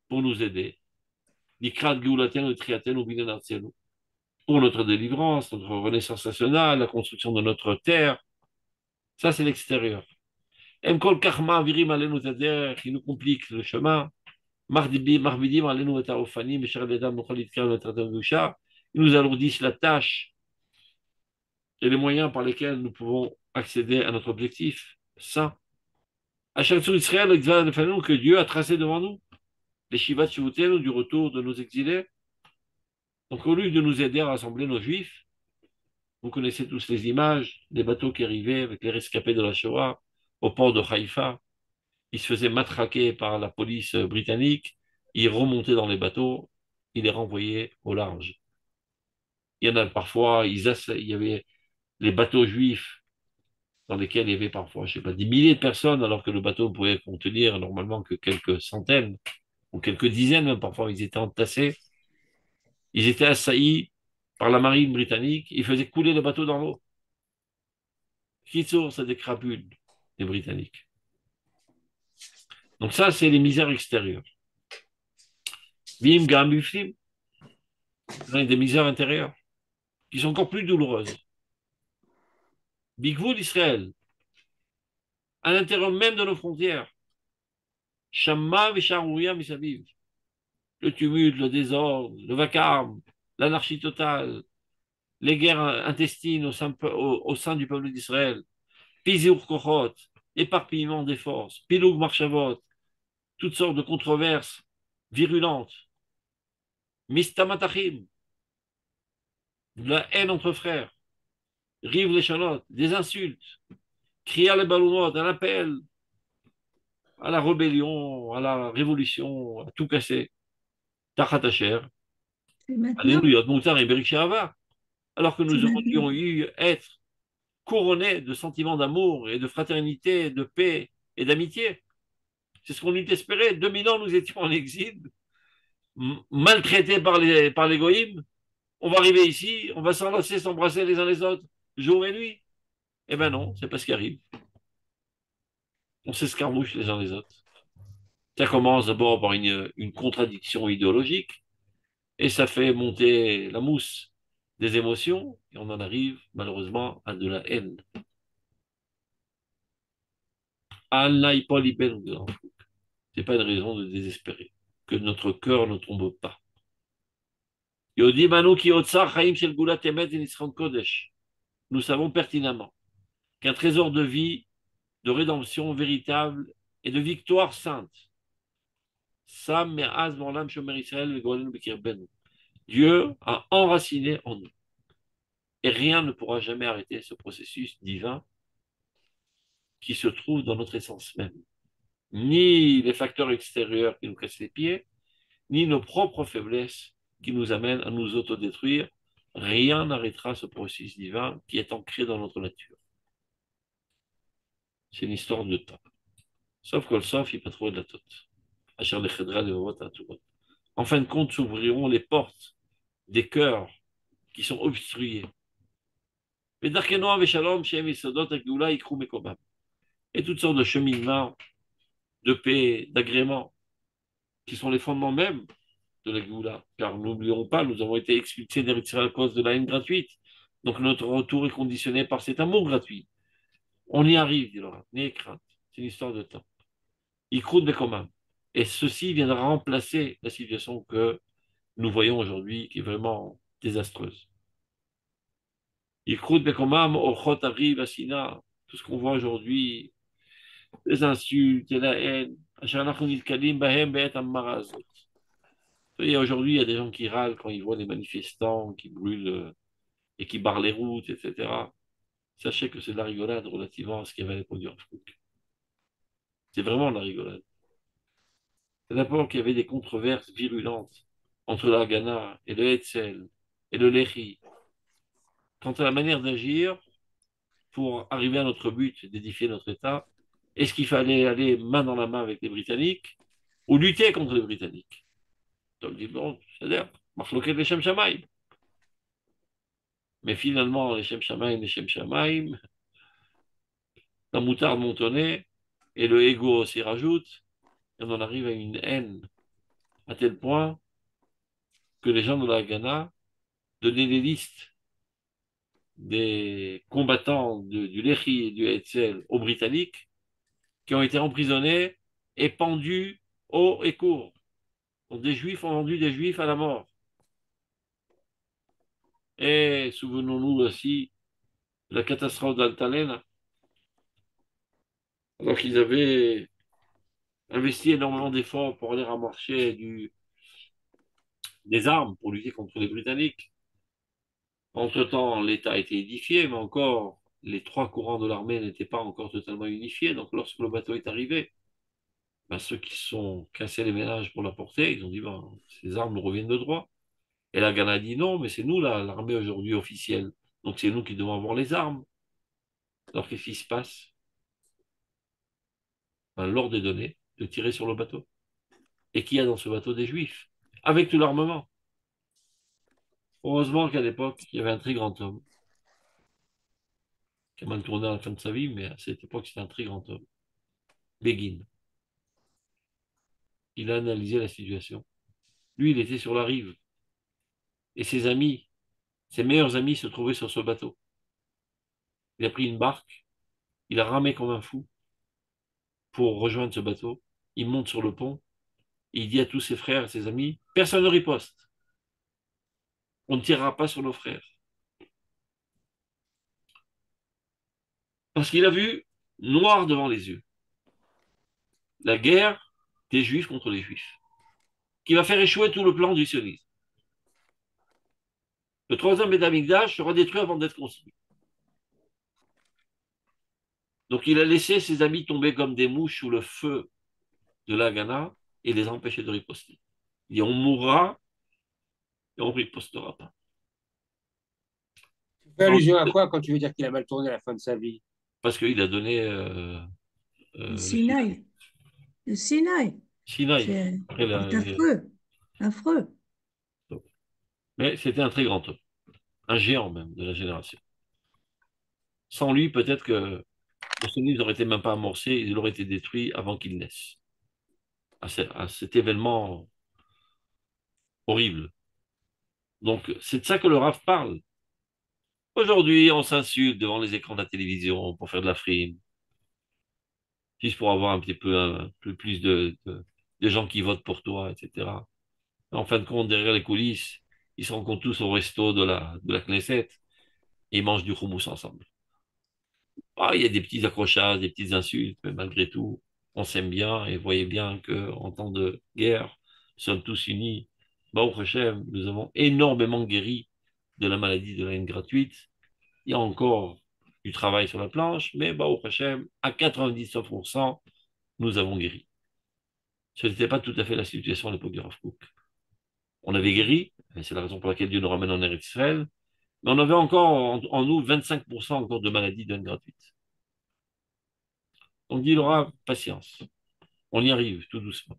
pour nous aider. Pour notre délivrance, notre renaissance nationale, la construction de notre terre. Ça, c'est l'extérieur. Qui nous complique le chemin. Ils nous alourdissent la tâche et les moyens par lesquels nous pouvons accéder à notre objectif. Ça. À chaque tour Israël, que Dieu a tracé devant nous, les Shivat Shivutenu du retour de nos exilés. Donc, au lieu de nous aider à rassembler nos juifs, vous connaissez tous les images des bateaux qui arrivaient avec les rescapés de la Shoah au port de Haïfa. Ils se faisaient matraquer par la police britannique, ils remontaient dans les bateaux, ils les renvoyaient au large. Il y en a parfois, il y avait les bateaux juifs dans lesquels il y avait parfois, je sais pas, des milliers de personnes, alors que le bateau pouvait contenir normalement que quelques centaines ou quelques dizaines, même parfois ils étaient entassés. Ils étaient assaillis par la marine britannique, ils faisaient couler le bateau dans l'eau. Qui source c'est des crapules, les Britanniques. Donc ça, c'est les misères extérieures. Vim Gambuflim, des misères intérieures, qui sont encore plus douloureuses. Bigvul Israël, à l'intérieur même de nos frontières, Shamma Vesharouya Misaviv, le tumulte, le désordre, le vacarme, l'anarchie totale, les guerres intestines au sein du peuple d'Israël, Pizur Kochot, éparpillement des forces, Piloug Marchavot, toutes sortes de controverses virulentes, Mistamatachim, de la haine entre frères, Rive les chalotes, des insultes, Kriya les ballonnotes, un appel à la rébellion, à la révolution, à tout casser. Tachat Asher, Alléluia, Moutar et Berik Shahava, alors que nous aurions eu être couronnés de sentiments d'amour et de fraternité, de paix et d'amitié. C'est ce qu'on eût espéré. 2000 ans, nous étions en exil, maltraités par les goïms. On va arriver ici, on va s'enlacer, s'embrasser les uns les autres, jour et nuit. Eh bien non, c'est pas ce qui arrive. On s'escarmouche les uns les autres. Ça commence d'abord par une contradiction idéologique, et ça fait monter la mousse des émotions, et on en arrive malheureusement à de la haine. Allah c'est pas une raison de désespérer, que notre cœur ne tombe pas. Nous savons pertinemment qu'un trésor de vie, de rédemption véritable et de victoire sainte, Dieu a enraciné en nous. Et rien ne pourra jamais arrêter ce processus divin qui se trouve dans notre essence même. Ni les facteurs extérieurs qui nous cassent les pieds, ni nos propres faiblesses qui nous amènent à nous autodétruire. Rien n'arrêtera ce processus divin qui est ancré dans notre nature. C'est une histoire de temps. Sauf que le sauf, il peut trouver de la toute. En fin de compte, s'ouvriront les portes des cœurs qui sont obstrués. Et toutes sortes de cheminements, de paix, d'agrément, qui sont les fondements même de la Géoula. Car n'oublions pas, nous avons été expulsés d'Eretz à cause de la haine gratuite. Donc notre retour est conditionné par cet amour gratuit. On y arrive, dit Laura. N'ayez crainte. C'est une histoire de temps. Ikrout Bekomam. Et ceci viendra remplacer la situation que nous voyons aujourd'hui, qui est vraiment désastreuse. Ikrout Bekomam, Ochot Ari, Sina. Tout ce qu'on voit aujourd'hui, les insultes et la haine. Et aujourd'hui, il y a des gens qui râlent quand ils voient des manifestants qui brûlent et qui barrent les routes, etc. Sachez que c'est de la rigolade relativement à ce qu'il y avait à l'époque du Rav Kook. C'est vraiment de la rigolade. C'est d'abord qu'il y avait des controverses virulentes entre l'Argana et le Hetzel et le Lehi quant à la manière d'agir pour arriver à notre but d'édifier notre État. Est-ce qu'il fallait aller main dans la main avec les Britanniques ou lutter contre les Britanniques? Donc, dit, bon, c'est-à-dire, marloquet les Shem Shamaim. Mais finalement, les Shem Shamaim, la moutarde montonnée et le ego s'y rajoute, et on en arrive à une haine à tel point que les gens de la Ghana donnaient des listes des combattants du Lehi et du Hetzel aux Britanniques qui ont été emprisonnés et pendus haut et court. Donc des Juifs ont vendu des Juifs à la mort. Et souvenons-nous aussi de la catastrophe d'Altalena. Alors qu'ils avaient investi énormément d'efforts pour aller ramarcher des armes pour lutter contre les Britanniques. Entre-temps, l'État a été édifié, mais encore, les trois courants de l'armée n'étaient pas encore totalement unifiés. Donc, lorsque le bateau est arrivé, ben, ceux qui se sont cassés les ménages pour la porter, ils ont dit, ben, ces armes nous reviennent de droit. Et la Ghana a dit non, mais c'est nous, l'armée aujourd'hui officielle. Donc, c'est nous qui devons avoir les armes. Alors, qu'est-ce qui se passe? Ben, l'ordre est donné de tirer sur le bateau. Et qu'il y a dans ce bateau des Juifs, avec tout l'armement. Heureusement qu'à l'époque, il y avait un très grand homme, qui a mal tourné à la fin de sa vie, mais à cette époque, c'était un très grand homme. Begin. Il a analysé la situation. Lui, il était sur la rive. Et ses amis, ses meilleurs amis se trouvaient sur ce bateau. Il a pris une barque, il a ramé comme un fou pour rejoindre ce bateau. Il monte sur le pont, et il dit à tous ses frères et ses amis, personne ne riposte. On ne tirera pas sur nos frères. Parce qu'il a vu noir devant les yeux. La guerre des Juifs contre les Juifs, qui va faire échouer tout le plan du sionisme. Le troisième Beth Amikdash sera détruit avant d'être construit. Donc il a laissé ses amis tomber comme des mouches sous le feu de la Ghana et les empêcher de riposter. Il dit on mourra et on ne ripostera pas. Tu fais allusion à quoi quand tu veux dire qu'il a mal tourné à la fin de sa vie? Parce qu'il a donné Le le Sinaï. Le Sinaï. Sinaï. C'est Après, c'est affreux. Affreux. mais c'était un très grand homme, un géant même de la génération. Sans lui, peut-être que le sionisme n'aurait été même pas amorcé, il aurait été détruit avant qu'il naisse. à cet événement horrible. Donc, c'est de ça que le Rav parle. Aujourd'hui, on s'insulte devant les écrans de la télévision pour faire de la frime, juste pour avoir un peu plus de gens qui votent pour toi, etc. En fin de compte, derrière les coulisses, ils se rencontrent tous au resto de la Knesset et ils mangent du houmous ensemble. Ah, il y a des petits accrochages, des petites insultes, mais malgré tout, on s'aime bien et voyez bien qu'en temps de guerre, nous sommes tous unis. Baruch Hashem, nous avons énormément guéri de la maladie de la haine gratuite. Il y a encore du travail sur la planche, mais Baruch Hashem, à 99%, nous avons guéri. Ce n'était pas tout à fait la situation à l'époque du Rav Kook. On avait guéri, et c'est la raison pour laquelle Dieu nous ramène en Eretz Israël, mais on avait encore en nous 25% encore de maladies de haine gratuite. Donc il aura patience. On y arrive tout doucement.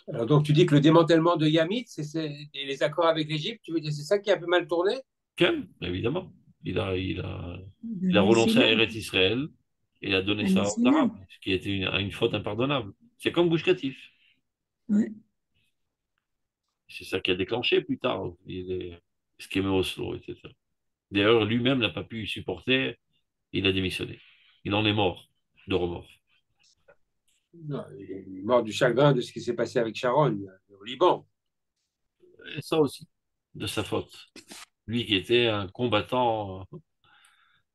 Alors, donc, tu dis que le démantèlement de Yamit, et les accords avec l'Égypte, tu veux dire c'est ça qui a un peu mal tourné? Ken, évidemment. Il a Le renoncé à Sinaï. Eretz Israël et a donné Le ça aux Sinaï. Arabes, ce qui était une faute impardonnable. C'est comme Gush Katif. Ouais. C'est ça qui a déclenché plus tard ce qui est Oslo, etc. D'ailleurs, lui-même n'a pas pu supporter, il a démissionné. Il en est mort de remords. Non, il est mort du chagrin de ce qui s'est passé avec Sharon au Liban. Et ça aussi, de sa faute. Lui qui était un combattant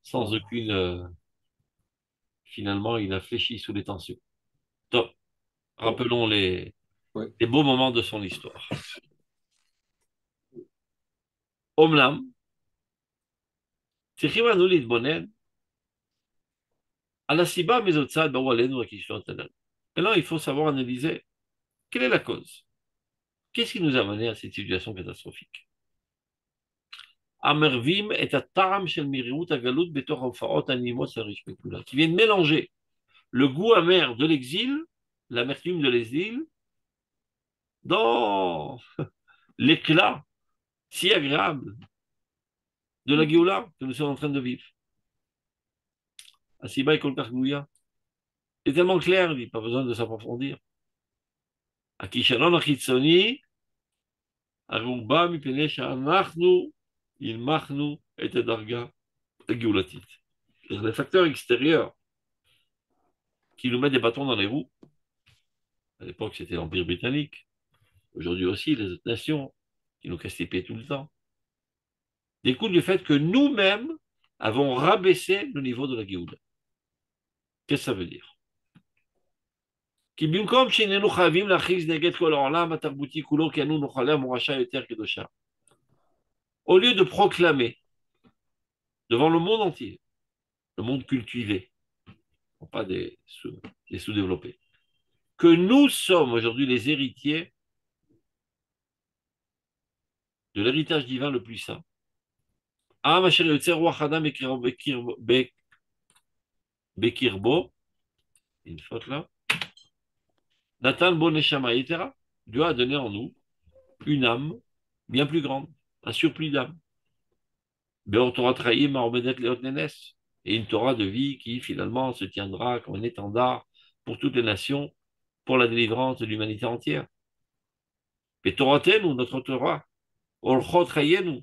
sans Bon, aucune... finalement, il a fléchi sous les tensions. Top. bon, Rappelons oui. les beaux moments de son histoire. Omlam, צריכים אנו להתבונן על הסיבה מזוצת באו עלינו הכישלונות הללו. Et là, il faut savoir analyser quelle est la cause. Qu'est-ce qui nous a amené à cette situation catastrophique? המרבים את הטעם של מרירות הגלות בתוך ההופעות הנעימות של הרשמי כולה, qui viennent mélanger le goût amer de l'exil, l'amertume de l'exil, dans l'éclat si agréable de la Géoula que nous sommes en train de vivre. Asiba et Kolkar Gouya. C'est tellement clair, il n'y a pas besoin de s'approfondir. הכישלון החיצוני, הרי הוא בא מפני שאנחנו הנמכנו את הדרגה הגאולתית. Les facteurs extérieurs qui nous mettent des bâtons dans les roues, à l'époque c'était l'Empire britannique, aujourd'hui aussi les autres nations qui nous cassent les pieds tout le temps, découlent du fait que nous-mêmes avons rabaissé le niveau de la Géoula. Qu'est-ce que ça veut dire? כי במקום שאיננו חייבים להכריז נגד כל העולם התרבותי כולו כי אנו נוחלי המורשה יותר קדושה. Au lieu de proclamer devant le monde entier, le monde cultivé, non pas des sous-développés, que nous sommes aujourd'hui les héritiers de l'héritage divin le plus saint. העם אשר יוצא רוח אדם בקרבו, une faute là, Nathan Bo Neshama, etc. Dieu a donné en nous une âme bien plus grande, un surplus d'âme. Beor Torah Traïm Mahomedet Leot Nenes, et une Torah de vie qui finalement se tiendra comme un étendard pour toutes les nations, pour la délivrance de l'humanité entière. Et Torah nous, notre Torah, Orchot Chayenu,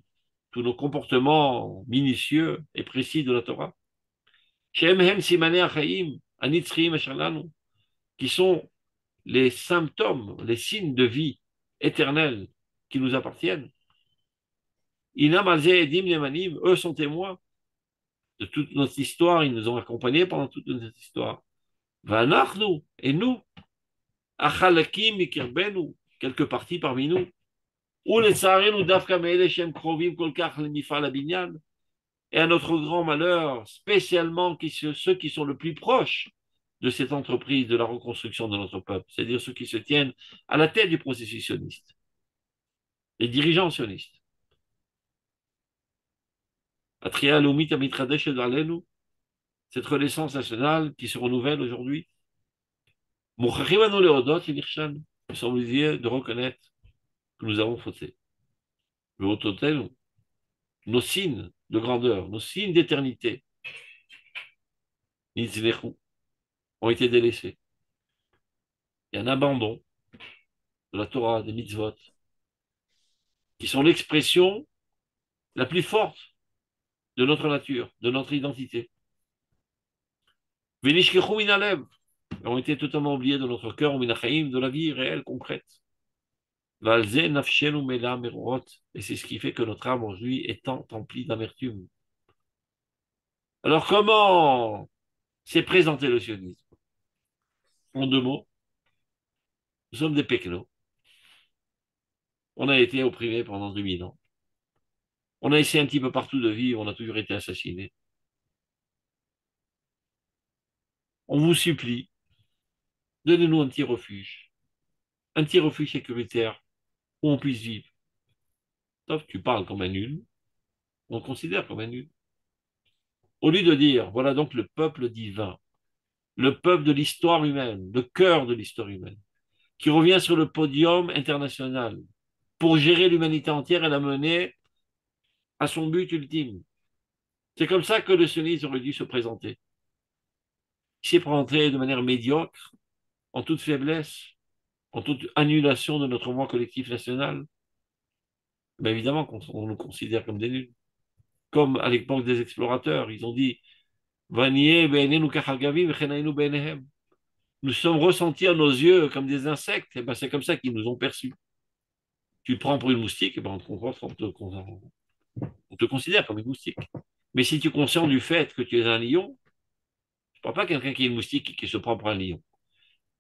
tous nos comportements minutieux et précis de la Torah. Shem Hem Simane Achaim, Anitzrim Ashalanu, qui sont les symptômes, les signes de vie éternelle qui nous appartiennent. Inam Alze Edim Nemanim, eux sont témoins de toute notre histoire, ils nous ont accompagnés pendant toute notre histoire. Vanachnu, et nous, Achalakim Mikirbenu, quelques parties parmi nous, ou les Tsarenu Dafka Meele Shem Krovim Kolkach Lemifal Abinyan, et à notre grand malheur, spécialement ceux qui sont le plus proches de cette entreprise de la reconstruction de notre peuple, c'est-à-dire ceux qui se tiennent à la tête du processus sioniste, les dirigeants sionistes. Atria Loumit Amitradesh Alenu, cette renaissance nationale qui se renouvelle aujourd'hui. Nous sommes obligés de reconnaître que nous avons fauté. Nos signes de grandeur, nos signes d'éternité, ont été délaissés. et un abandon de la Torah, des mitzvot, qui sont l'expression la plus forte de notre nature, de notre identité. Venishkechu min halev, ont été totalement oubliés de notre cœur, minachaim, de la vie réelle, concrète. Valze nafshenu mela merorot, et c'est ce qui fait que notre âme aujourd'hui est tant emplie d'amertume. Alors comment s'est présenté le sionisme? En deux mots, nous sommes des peknos. On a été opprimés pendant 2000 ans. On a essayé un petit peu partout de vivre, on a toujours été assassinés. On vous supplie, donnez-nous un petit refuge sécuritaire où on puisse vivre. Sauf que tu parles comme un nul, on te considère comme un nul. Au lieu de dire, voilà donc le peuple divin, le peuple de l'histoire humaine, le cœur de l'histoire humaine, qui revient sur le podium international pour gérer l'humanité entière et la mener à son but ultime. C'est comme ça que le sionisme aurait dû se présenter. Il s'est présenté de manière médiocre, en toute faiblesse, en toute annulation de notre moi collectif national. Mais évidemment qu'on nous considère comme des nuls. Comme à l'époque des explorateurs, ils ont dit nous sommes ressentis à nos yeux comme des insectes, et ben c'est comme ça qu'ils nous ont perçus. Tu te prends pour une moustique, et ben on te considère comme une moustique. Mais si tu es conscient du fait que tu es un lion, je ne parle pas quelqu'un qui est une moustique qui se prend pour un lion,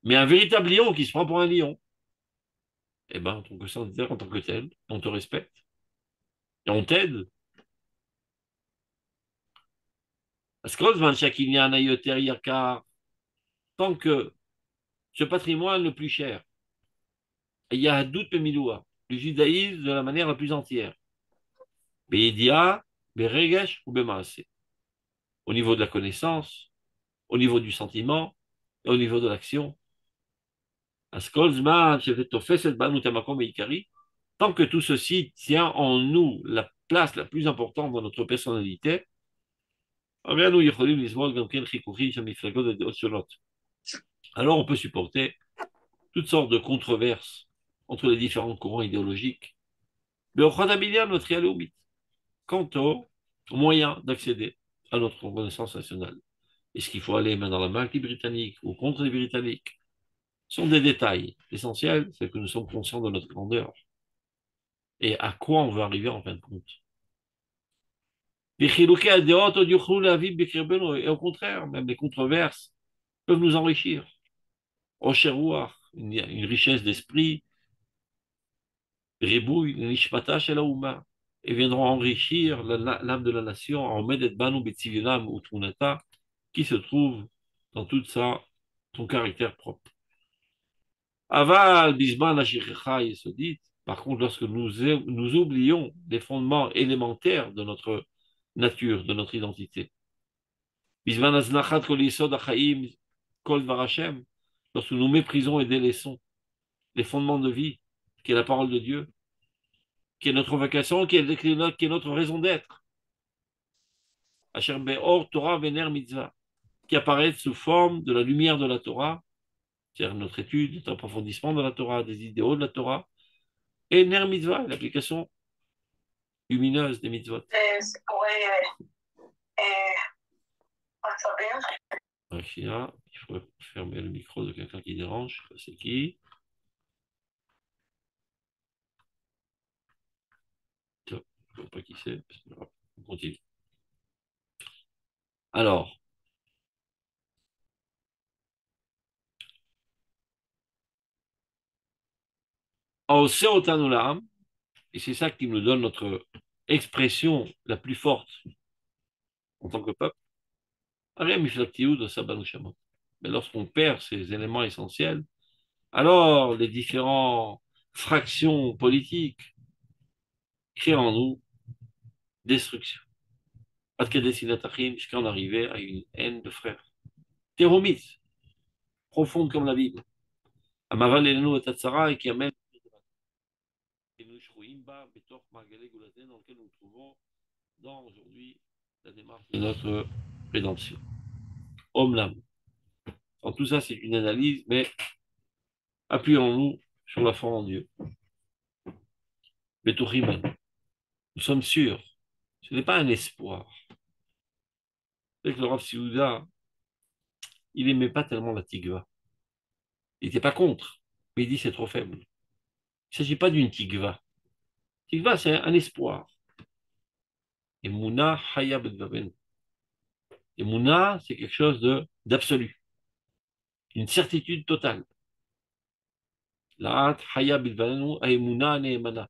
mais un véritable lion qui se prend pour un lion, et ben on te considère en tant que tel, on te respecte, et on t'aide. Parce que tant que ce patrimoine le plus cher, il y a un doute le judaïsme de la manière la plus entière. Beidia, Beregesh ou Bemaase. Au niveau de la connaissance, au niveau du sentiment et au niveau de l'action. Tant que tout ceci tient en nous la place la plus importante dans notre personnalité, alors on peut supporter toutes sortes de controverses entre les différents courants idéologiques. Quant au moyen d'accéder à notre reconnaissance nationale. Est-ce qu'il faut aller main dans la main avec les Britanniques ou contre les Britanniques? Ce sont des détails. L'essentiel, c'est que nous sommes conscients de notre grandeur et à quoi on veut arriver en fin de compte. Et au contraire, même les controverses peuvent nous enrichir. Une richesse d'esprit, ribouille, nishpata shel haouma, et viendront enrichir l'âme de la nation en medet banu betzivionam utmunata, qui se trouve dans toute son caractère propre. Aval bisman ashircha yesodit, par contre, lorsque nous oublions les fondements élémentaires de notre nature, de notre identité, bisman aznachat kol yesod achaim kol dvar Hashem, lorsque nous méprisons et délaissons les fondements de vie, qui est la parole de Dieu, qui est notre vocation, qui est notre raison d'être. Asher be'or Torah vener mitzvah, qui apparaît sous forme de la lumière de la Torah, c'est-à-dire notre étude, notre approfondissement de la Torah, des idéaux de la Torah, et ner mitzvah, l'application lumineuse des mitzvot. Là, il faut fermer le micro de quelqu'un qui dérange. C'est qui? Je ne sais pas qui c'est. On continue. Alors, et c'est ça qui nous donne notre expression la plus forte en tant que peuple. Mais lorsqu'on perd ces éléments essentiels, alors les différentes fractions politiques créent en nous destruction. Jusqu'à en arriver à une haine de frères. Terromite, profonde comme la Bible. Amaval Elenu et Tatsara, et qui amène dans lequel nous nous trouvons dans aujourd'hui la démarche de notre rédemption. Homme l'âme. En tout ça, c'est une analyse, mais Appuyons-nous sur la foi en Dieu. Betochiman, nous sommes sûrs. Ce n'est pas un espoir. Avec le Rav Siouda, il n'aimait pas tellement la tigva. Il n'était pas contre, mais il dit c'est trop faible. Il ne s'agit pas d'une tigva. Tigva, c'est un espoir. Et Mouna, Haya Bedvaven. Et Mouna, c'est quelque chose d'absolu. Une certitude totale. La'at Haya Bedvaven, Aemuna Neemana.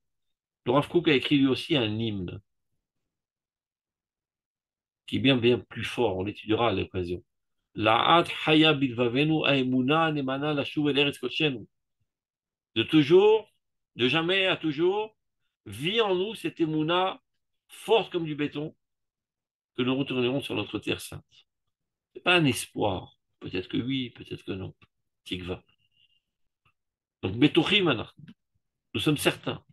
Le Rav Kook a écrit lui aussi un hymne qui est bien plus fort. On l'étudiera à l'occasion. La'at Haya Bedvavenu, Aemuna Neemana, Lashuv El Eretz Koshenu. De toujours, de jamais à toujours, vit en nous cette émouna forte comme du béton que nous retournerons sur notre terre sainte. Ce n'est pas un espoir. Peut-être que oui, peut-être que non. Tikva. Donc, Betochim, nous sommes certains.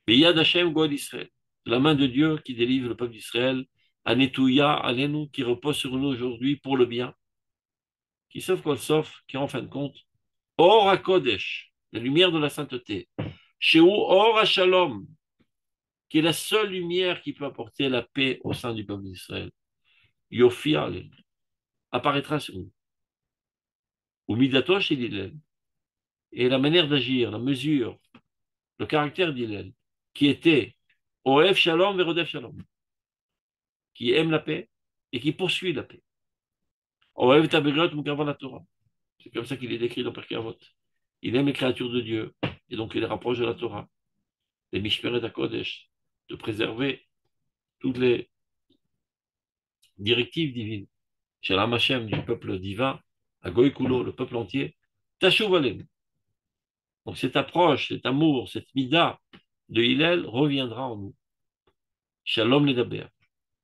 Yad Hashem Goel Israël, de la main de Dieu qui délivre le peuple d'Israël, Anetouya, Alenu, qui repose sur nous aujourd'hui pour le bien, qui sauve Kol Sof, qui en fin de compte, Or HaKodesh, la lumière de la sainteté, Sheu Or HaShalom, qui est la seule lumière qui peut apporter la paix au sein du peuple d'Israël. Yofi Alenu, apparaîtra sur nous. Ou Midatosh Hillel, et la manière d'agir, la mesure, le caractère d'Hillel, qui était Oev Shalom Verodev Shalom, qui aime la paix et qui poursuit la paix. Oev Tabegrot Mukavan la Torah. C'est comme ça qu'il est décrit dans Pirkei Avot. Il aime les créatures de Dieu et donc il les rapproche de la Torah. Les Mishmeret HaKodesh, de préserver toutes les directives divines. Shalom Hashem, du peuple divin, à Goïkulo, le peuple entier, Tashuv Alem. Donc cette approche, cet amour, cette mida de Hillel reviendra en nous. Shalom Ledaber.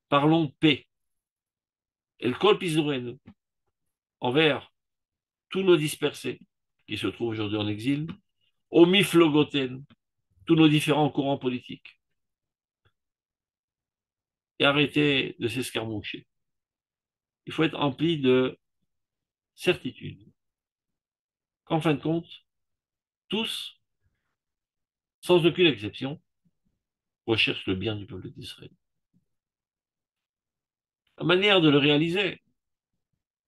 Parlons paix. El Kol Pizurenu. Envers tous nos dispersés qui se trouvent aujourd'hui en exil, au Miflogoten, tous nos différents courants politiques. Et arrêter de s'escarmoucher. Il faut être empli de certitude qu'en fin de compte, tous, sans aucune exception, recherchent le bien du peuple d'Israël. La manière de le réaliser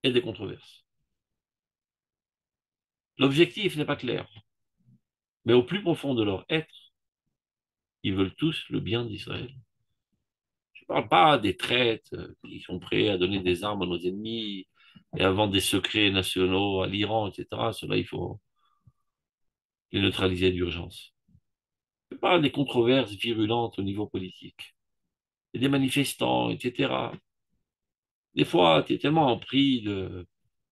est des controverses. L'objectif n'est pas clair, mais au plus profond de leur être, ils veulent tous le bien d'Israël. Je ne parle pas des traites qui sont prêts à donner des armes à nos ennemis et à vendre des secrets nationaux à l'Iran, etc. Cela, il faut les neutraliser d'urgence. Je parle des controverses virulentes au niveau politique, et des manifestants, etc. Des fois, tu es tellement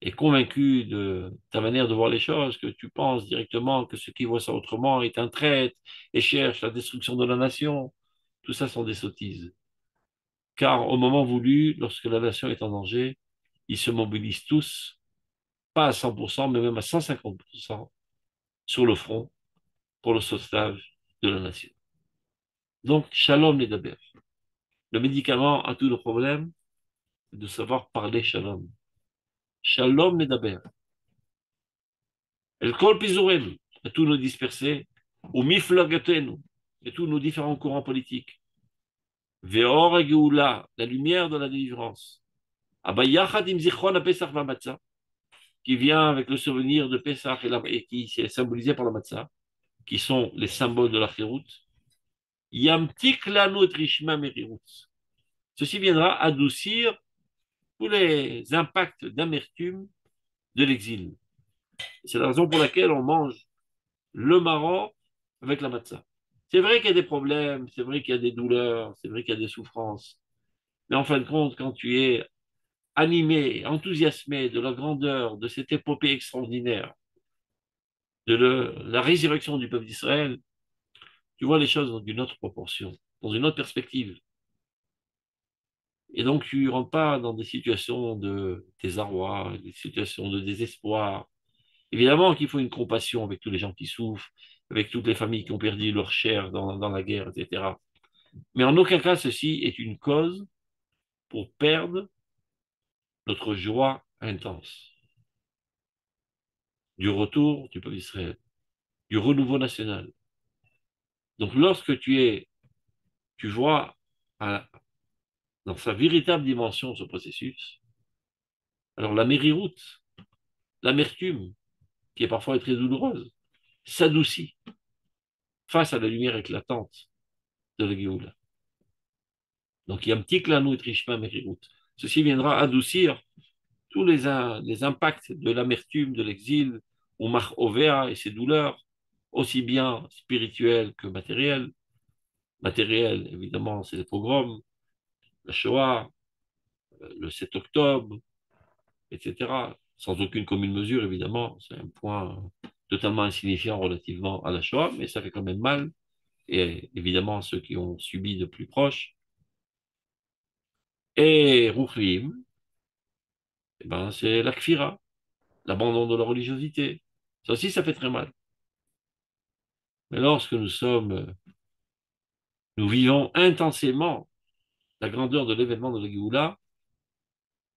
et convaincu de ta manière de voir les choses que tu penses directement que ceux qui voient ça autrement est un traître et cherche la destruction de la nation. Tout ça sont des sottises. Car au moment voulu, lorsque la nation est en danger, ils se mobilisent tous, pas à 100%, mais même à 150% sur le front pour le sauvetage de la nation. Donc, shalom les daber. Le médicament à tous nos problèmes, c'est de savoir parler shalom. Shalom les daber. El kol pizurenu, à tous nos dispersés, ou miflagatenu, et tous nos différents courants politiques. Ve'or geoula, la lumière de la délivrance. Abayachad im zichron pesach v'matzah, qui vient avec le souvenir de Pesach et qui est symbolisé par la matzah, qui sont les symboles de la Chérout. Yamtik lanu et rishma merirut. Ceci viendra adoucir tous les impacts d'amertume de l'exil. C'est la raison pour laquelle on mange le marron avec la matzah. C'est vrai qu'il y a des problèmes, c'est vrai qu'il y a des douleurs, c'est vrai qu'il y a des souffrances. Mais en fin de compte, quand tu es animé, enthousiasmé de la grandeur de cette épopée extraordinaire, de la résurrection du peuple d'Israël, tu vois les choses dans une autre proportion, dans une autre perspective. Et donc, tu ne rentres pas dans des situations de désarroi, des situations de désespoir. Évidemment qu'il faut une compassion avec tous les gens qui souffrent, avec toutes les familles qui ont perdu leur chair dans la guerre, etc. Mais en aucun cas, ceci est une cause pour perdre notre joie intense. du retour du peuple d'Israël, du renouveau national. Donc lorsque tu vois dans sa véritable dimension ce processus, alors la mériroute, l'amertume, qui est parfois très douloureuse, s'adoucit face à la lumière éclatante de la Géoula. Donc il y a un petit clanou et trishma mériroute. Ceci viendra adoucir tous les impacts de l'amertume, de l'exil, ou Ovea et ses douleurs, aussi bien spirituelles que matérielles. Matérielles, évidemment, c'est les pogroms, la Shoah, le 7 octobre, etc. Sans aucune commune mesure, évidemment, c'est un point totalement insignifiant relativement à la Shoah, mais ça fait quand même mal, et évidemment ceux qui ont subi de plus proche. Et Ruchlim, eh ben, c'est la Kfira, l'abandon de la religiosité. Ça aussi, ça fait très mal. Mais lorsque nous vivons intensément la grandeur de l'événement de la Géoula,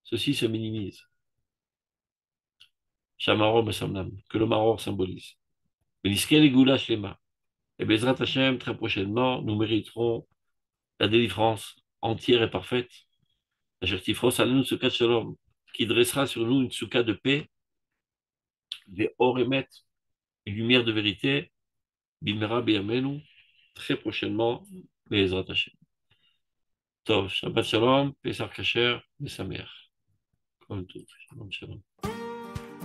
ceci se minimise. Shamarom et Samnam, que le Maror symbolise. Mais l'Iskel Géoula Shlema. Et Bezrat Hashem, très prochainement, nous mériterons la délivrance entière et parfaite. La Tifros Alenu Souka Shalom, qui dressera sur nous une souka de paix, des Oremet, une lumière de vérité, Bimera Biyamenu, très prochainement, Bezrat Hashem. Tov, Shabbat Shalom, Pesach Kasher, Mesamer. Comme tout, Shalom Shalom.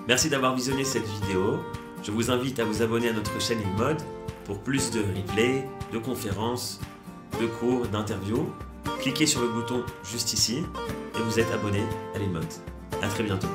Merci d'avoir visionné cette vidéo. Je vous invite à vous abonner à notre chaîne InMode pour plus de replays, de conférences, de cours, d'interviews. Cliquez sur le bouton juste ici et vous êtes abonné à l'InMode. À très bientôt.